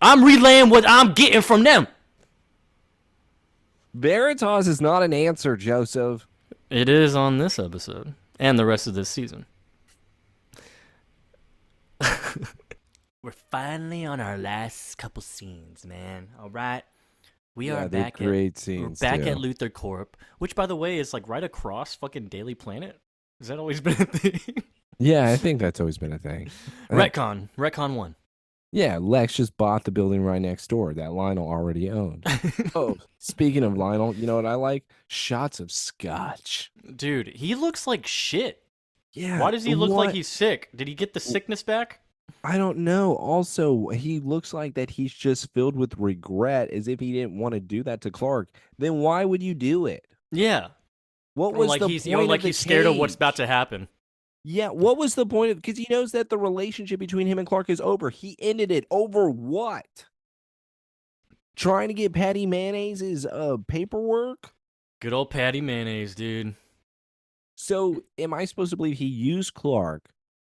I'm relaying what I'm getting from them. Veritas is not an answer, Joseph. It is on this episode and the rest of this season. We're finally on our last couple scenes, man. All right. We are back at Luthor Corp, which, by the way, is like right across fucking Daily Planet. Has that always been a thing? Yeah, I think that's always been a thing. Retcon 1. Yeah, Lex just bought the building right next door that Lionel already owned. Oh, speaking of Lionel, you know what I like? Shots of scotch. Dude, he looks like shit. Yeah. Why does he look like he's sick? Did he get the sickness back? I don't know. Also, he looks like that he's just filled with regret, as if he didn't want to do that to Clark. Then why would you do it? Yeah. What was the point? Like he's scared of what's about to happen. Yeah, what was the point of? Because he knows that the relationship between him and Clark is over. He ended it over what? Trying to get Patty Mayonnaise's paperwork? Good old Patty Mayonnaise, dude. So, am I supposed to believe he used Clark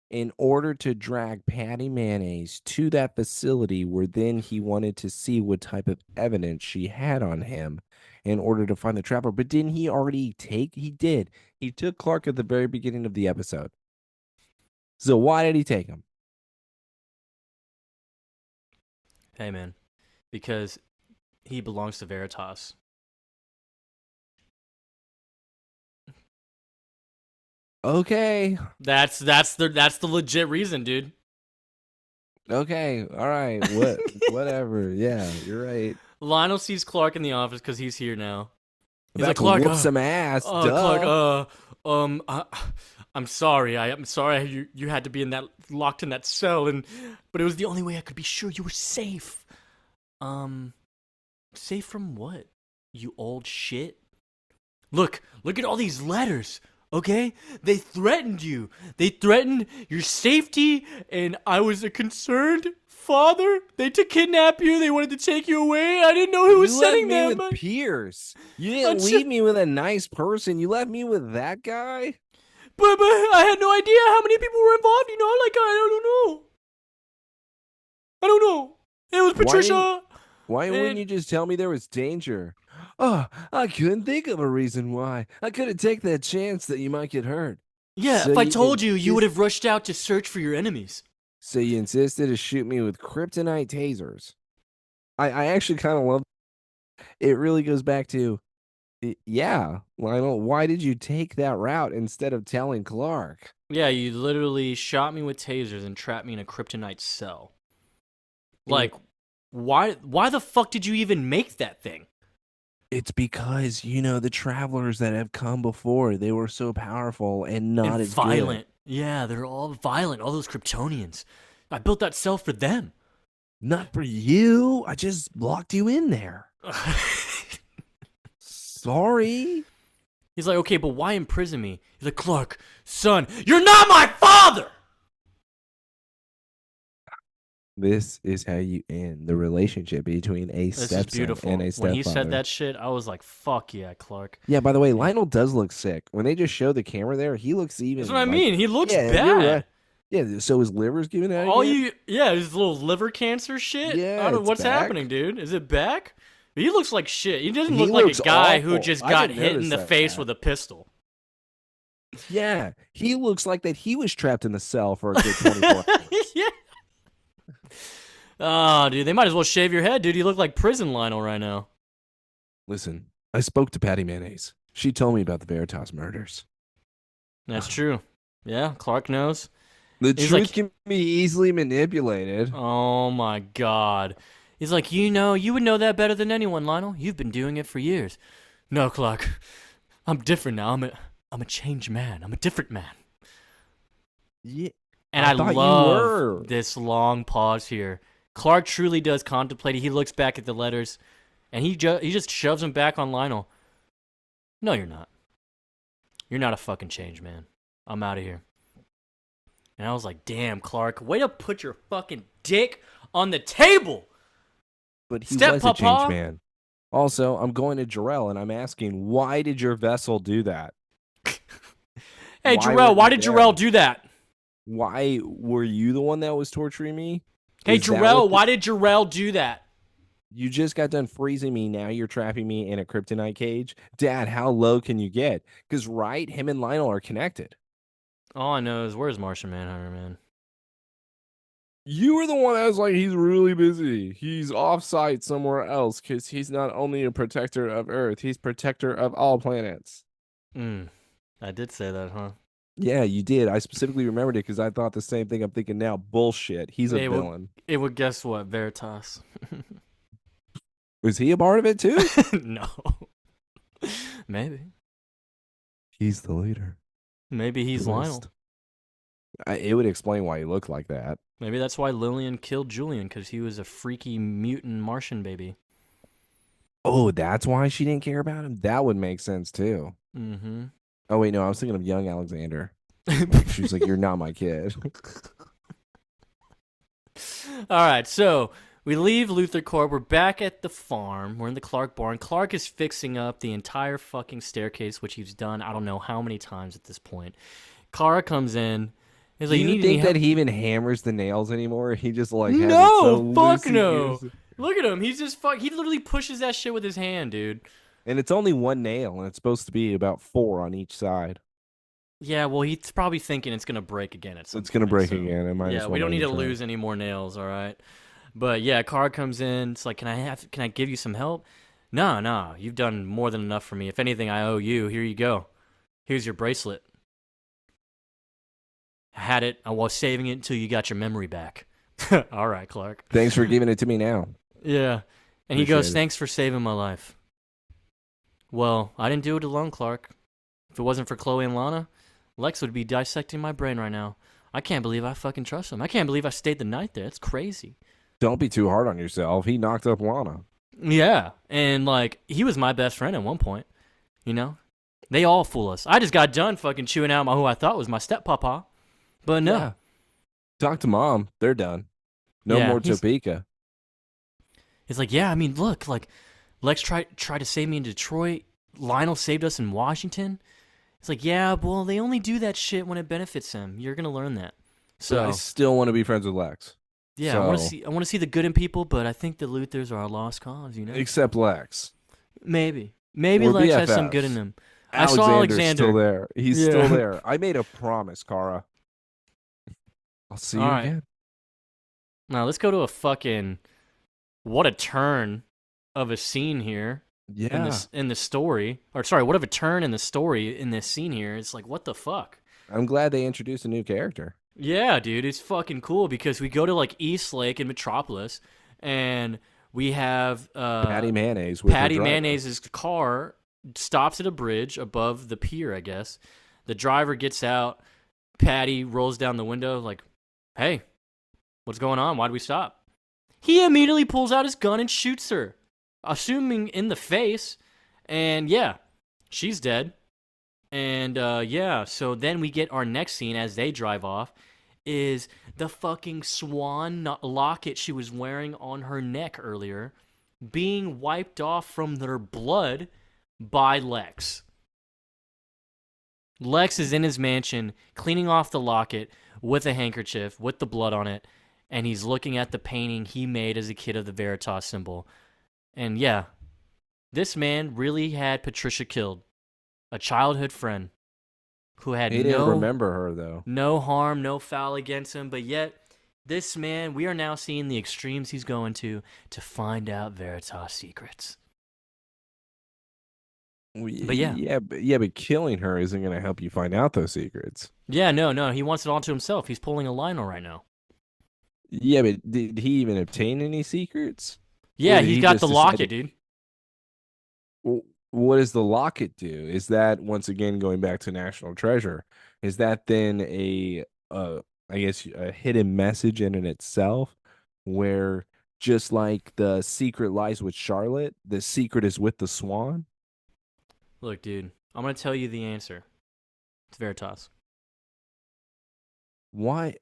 in order to drag Patty Mayonnaise to that facility where then he wanted to see what type of evidence she had on him in order to find the Traveler? But didn't he already take? He did. He took Clark at the very beginning of the episode. So why did he take them? Hey, man. Because he belongs to Veritas. Okay. That's the legit reason, dude. Okay. All right. Whatever. Yeah, you're right. Lionel sees Clark in the office because he's here now. He's About like, to Clark, whoop some ass. Clark, Duh. I'm sorry. I'm sorry you had to be locked in that cell, but it was the only way I could be sure you were safe. Safe from what? You old shit. Look at all these letters. Okay? They threatened you. They threatened your safety, and I was a concerned father. They to kidnap you. They wanted to take you away. I didn't know who was sending You left me them. with Pierce. You didn't leave me with a nice person. You left me with that guy. But I had no idea how many people were involved. You know, like I don't know. It was Patricia. Why wouldn't you just tell me there was danger? Oh, I couldn't think of a reason why. I couldn't take that chance that you might get hurt. Yeah, So if I you told you, you insist- would have rushed out to search for your enemies. So you insisted to shoot me with kryptonite tasers. I actually kind of love it. Really goes back to, yeah, Lionel, why did you take that route instead of telling Clark? Yeah, you literally shot me with tasers and trapped me in a kryptonite cell. Like, why the fuck did you even make that thing? It's because, the travelers that have come before, they were so powerful and not And as violent. good. Yeah, they're all violent. All those Kryptonians. I built that cell for them. Not for you. I just locked you in there. Sorry. He's like, okay, but why imprison me? He's like, Clark, son, you're not my father! This is how you end the relationship between a This is stepson beautiful. and a stepfather. When he said that shit, I was like, fuck yeah, Clark. Yeah, by the way, Lionel does look sick. When they just show the camera there, he looks even. That's what I mean. He looks yeah, bad. you're right. Yeah, so his liver's giving out. His little liver cancer shit. Yeah, I don't know it's what's back. happening, dude. Is it back? He looks like shit. He doesn't He look like looks a guy who awful. just I got didn't hit in notice the that, face Matt. with a pistol. Yeah, he looks like that he was trapped in the cell for a good 24 hours. Yeah. Oh, dude, they might as well shave your head, dude. You look like prison Lionel right now. Listen, I spoke to Patty Mayonnaise. She told me about the Veritas murders. That's true. Yeah, Clark knows. The He's truth like- can be easily manipulated. Oh my god. He's like, you would know that better than anyone, Lionel. You've been doing it for years. No, Clark. I'm different now. I'm a changed man. I'm a different man. Yeah. And I I thought you love were. this long pause here. Clark truly does contemplate it. He looks back at the letters, and he just shoves them back on Lionel. No, you're not. You're not a fucking changed man. I'm out of here. And I was like, damn, Clark, way to put your fucking dick on the table. But he Step was papa. a changed man. Also, I'm going to Jarrell and I'm asking, why did your vessel do that? Hey, Why Jarrell, were why you did there? Jarrell do that? Why were you the one that was torturing me? Hey, Is that Jarrell, what why did Jarrell do that? You just got done freezing me. Now you're trapping me in a kryptonite cage. Dad, how low can you get? Because, right, him and Lionel are connected. All I know is, where's Martian Manhunter, man? You were the one that was like, he's really busy. He's off-site somewhere else because he's not only a protector of Earth, he's protector of all planets. I did say that, huh? Yeah, you did. I specifically remembered it because I thought the same thing I'm thinking now. Bullshit. He's a villain. It would guess what? Veritas. Was he a part of it too? No. Maybe. He's the leader. Maybe he's Lionel. Twist. It would explain why he looked like that. Maybe that's why Lillian killed Julian, because he was a freaky mutant Martian baby. Oh, that's why she didn't care about him? That would make sense too. Mm-hmm. Oh, wait, no, I was thinking of young Alexander. She's like, you're not my kid. All right, so we leave Luthor Corp. We're back at the farm. We're in the Clark barn. Clark is fixing up the entire fucking staircase, which he's done I don't know how many times at this point. Kara comes in. He's like, Do you need think any that help? he even hammers the nails anymore? He just like has it No, so fuck loosey no. goosey. Look at him. He's just he literally pushes that shit with his hand, dude. And it's only one nail, and it's supposed to be about 4 on each side. Yeah, well, he's probably thinking it's gonna break again at some It's gonna point, break so- again. I might Yeah, as well we don't not need to even try. lose any more nails, all right? But yeah, car comes in. It's like, can I give you some help? No, no, you've done more than enough for me. If anything, I owe you. Here you go. Here's your bracelet. I had it. I was saving it until you got your memory back. All right, Clark. Thanks for giving it to me now. Yeah. And he Appreciate goes, it. thanks for saving my life. Well, I didn't do it alone, Clark. If it wasn't for Chloe and Lana, Lex would be dissecting my brain right now. I can't believe I fucking trust him. I can't believe I stayed the night there. It's crazy. Don't be too hard on yourself. He knocked up Lana. Yeah. And, like, he was my best friend at one point. You know? They all fool us. I just got done fucking chewing out who I thought was my steppapa. But no. Yeah. Talk to mom. They're done. No Yeah, more he's- Topeka. It's like, yeah, I mean, look, like, Lex tried to save me in Detroit. Lionel saved us in Washington. It's like, yeah, well, they only do that shit when it benefits them. You're gonna learn that. So I So still want to be friends with Lex. yeah, I want so- to see the good in people, but I think the Luthors are a lost cause. You know, Except Lex. maybe We're Lex has some good in BFFs. him. I saw Alexander. Still there. He's Yeah. still there. I made a promise, Kara. I'll see you All right. again. Now let's go to a fucking what a turn of a scene here Yeah. in the story. Or sorry, what of a turn in the story in this scene here. It's like, what the fuck? I'm glad they introduced a new character. Yeah, dude, it's fucking cool because we go to like East Lake in Metropolis, and we have Patty Mayonnaise. With her Patty driver. Mayonnaise's car stops at a bridge above the pier, I guess. The driver gets out. Patty rolls down the window like, "Hey, what's going on? Why'd we stop?" He immediately pulls out his gun and shoots her, assuming in the face. And yeah, she's dead. And yeah, so then we get our next scene as they drive off is the fucking swan locket she was wearing on her neck earlier being wiped off from their blood by Lex. Lex is in his mansion cleaning off the locket with a handkerchief with the blood on it, and he's looking at the painting he made as a kid of the Veritas symbol. And yeah, this man really had Patricia killed. A childhood friend who had He didn't remember her though. no harm, no foul against him, but yet this man, we are now seeing the extremes he's going to find out Veritas secrets. But yeah. but killing her isn't going to help you find out those secrets. Yeah, no, he wants it all to himself. He's pulling a Lionel right now. Yeah, but did he even obtain any secrets? Yeah, did he's he got just the decide locket, to- dude. What does the locket do? Is that once again going back to National Treasure? Is that then I guess a hidden message in it itself, where just like the secret lies with Charlotte, the secret is with the Swan? Look, dude, I'm going to tell you the answer. It's Veritas. Why?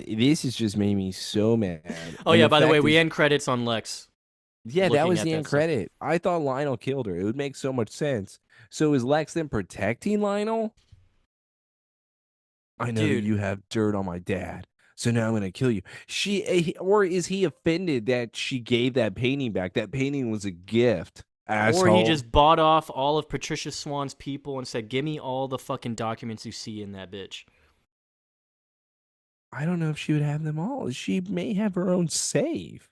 This has just made me so mad. Oh, And yeah, by the fact way, we is- end credits on Lex. Yeah, that looking was at the that end stuff. credit. I thought Lionel killed her. It would make so much sense. So is Lex then protecting Lionel? I know that Dude. you have dirt on my dad, so now I'm gonna kill you. Or is he offended that she gave that painting back? That painting was a gift. Asshole. Or he just bought off all of Patricia Swann's people and said, give me all the fucking documents you see in that bitch. I don't know if she would have them all. She may have her own save.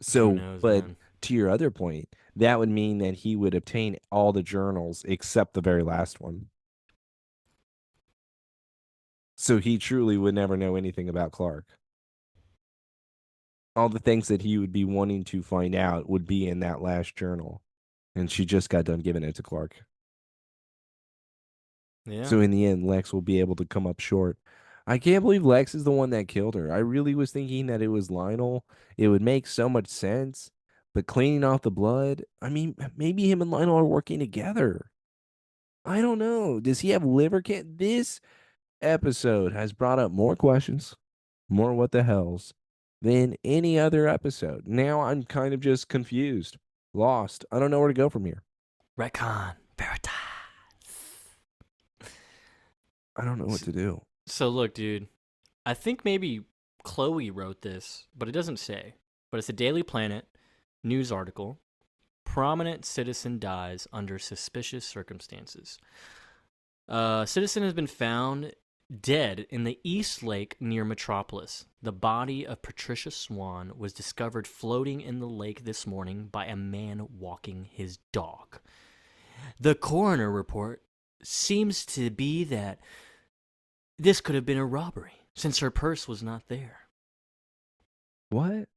So, Who knows, but man? to your other point, that would mean that he would obtain all the journals except the very last one. So he truly would never know anything about Clark. All the things that he would be wanting to find out would be in that last journal. And she just got done giving it to Clark. Yeah. So in the end, Lex will be able to come up short. I can't believe Lex is the one that killed her. I really was thinking that it was Lionel. It would make so much sense. But cleaning off the blood, I mean, maybe him and Lionel are working together. I don't know. Does he have liver cancer? This episode has brought up more questions, more what the hells, than any other episode. Now I'm kind of just confused, lost. I don't know where to go from here. Retcon. Veritas. I don't know what to do. So look, dude, I think maybe Chloe wrote this, but it doesn't say. But it's a Daily Planet news article. prominent citizen dies under suspicious circumstances. Citizen has been found dead in the East Lake near Metropolis. The body of Patricia Swann was discovered floating in the lake this morning by a man walking his dog. The coroner report seems to be that this could have been a robbery, since her purse was not there. What?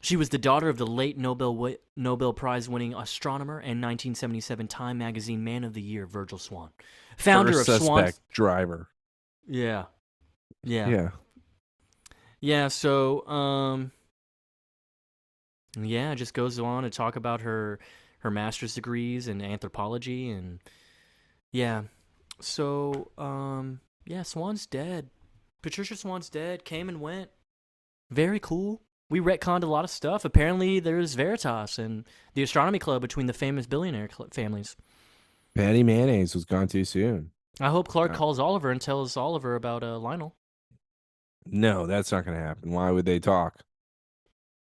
She was the daughter of the late Nobel Prize-winning astronomer and 1977 Time Magazine Man of the Year, Virgil Swann. Founder First of suspect, Swanns. driver. Yeah. Yeah. Yeah, so, it just goes on to talk about her master's degrees in anthropology, and, yeah. So, Swann's dead. Patricia Swann's dead, came and went. Very cool. We retconned a lot of stuff. Apparently, there's Veritas and the astronomy club between the famous billionaire families. Patty Mayonnaise was gone too soon. I hope Clark calls Oliver and tells Oliver about Lionel. No, that's not going to happen. Why would they talk?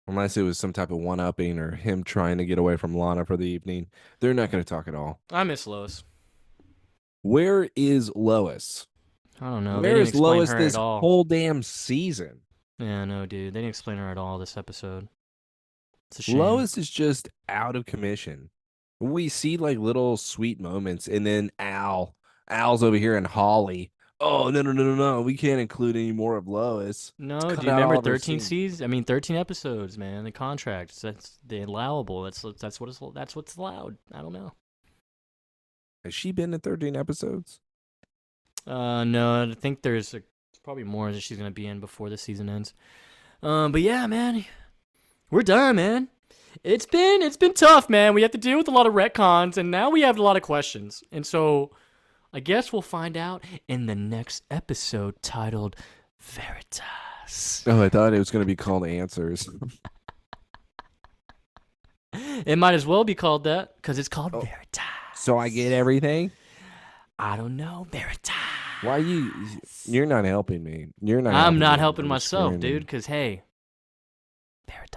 Unless it was some type of one-upping or him trying to get away from Lana for the evening. They're not going to talk at all. I miss Lois. Where is Lois? I don't know. Where They didn't is explain Lois her this at all. whole damn season? Yeah, no, dude. They didn't explain her at all this episode. It's a shame. Lois is just out of commission. We see like little sweet moments, and then Al's over here, and Holly. Oh, no. We can't include any more of Lois. No, Let's do cut you out remember all of her 13 scenes. seasons? I mean, 13 episodes, man. The contract. That's the allowable. That's what's allowed. I don't know. Has she been in 13 episodes? No, I think there's probably more that she's gonna be in before the season ends. But yeah, man, we're done, man. It's been tough, man. We have to deal with a lot of retcons, and now we have a lot of questions. And so, I guess we'll find out in the next episode titled Veritas. Oh, I thought it was going to be called Answers. It might as well be called that because it's called Veritas. So I get everything? I don't know, Veritas. Why you're not helping me. You're not. I'm not me. helping You're myself, scaring me. dude. Because hey, Veritas.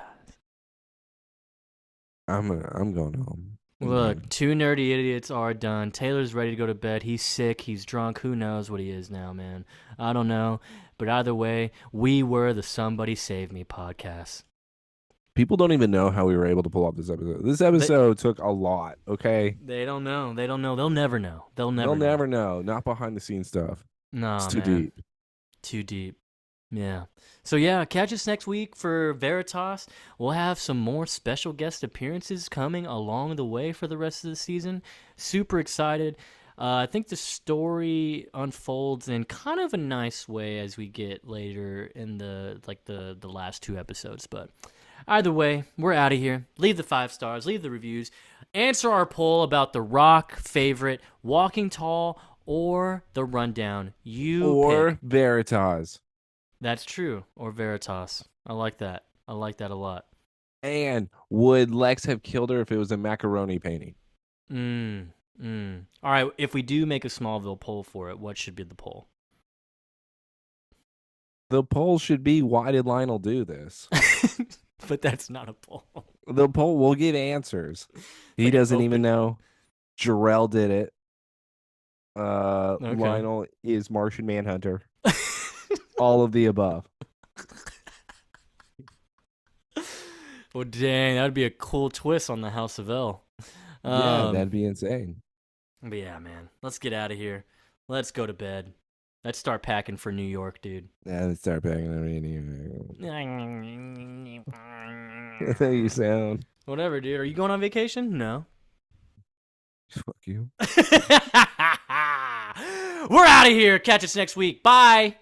I'm going home. Look, two nerdy idiots are done. Taylor's ready to go to bed. He's sick. He's drunk. Who knows what he is now, man? I don't know. But either way, we were the Somebody Save Me podcast. People don't even know how we were able to pull off this episode. This episode took a lot, okay? They don't know. They don't know. They'll never know. They'll They'll never know. Not behind the scenes stuff. No, It's too man. deep. Too deep. Yeah. So yeah, catch us next week for Veritas. We'll have some more special guest appearances coming along the way for the rest of the season. Super excited. I think the story unfolds in kind of a nice way as we get later in the last two episodes. But either way, we're out of here. Leave the 5 stars. Leave the reviews. Answer our poll about the Rock favorite, Walking Tall, or The Rundown. Or Pick. Veritas. That's true. Or Veritas. I like that. I like that a lot. And would Lex have killed her if it was a macaroni painting? All right, if we do make a Smallville poll for it, what should be the poll? The poll should be, why did Lionel do this? But that's not a poll. The poll will give answers. He Like doesn't open- even know. Jarrell did it. Okay. Lionel is Martian Manhunter. All of the above. Well, dang, that would be a cool twist on the House of L. Yeah, that'd be insane. But yeah, man, let's get out of here. Let's go to bed. Let's start packing for New York, dude. Yeah, let's start packing That's how you sound. Whatever, dude. Are you going on vacation? No. Fuck you. We're out of here. Catch us next week. Bye.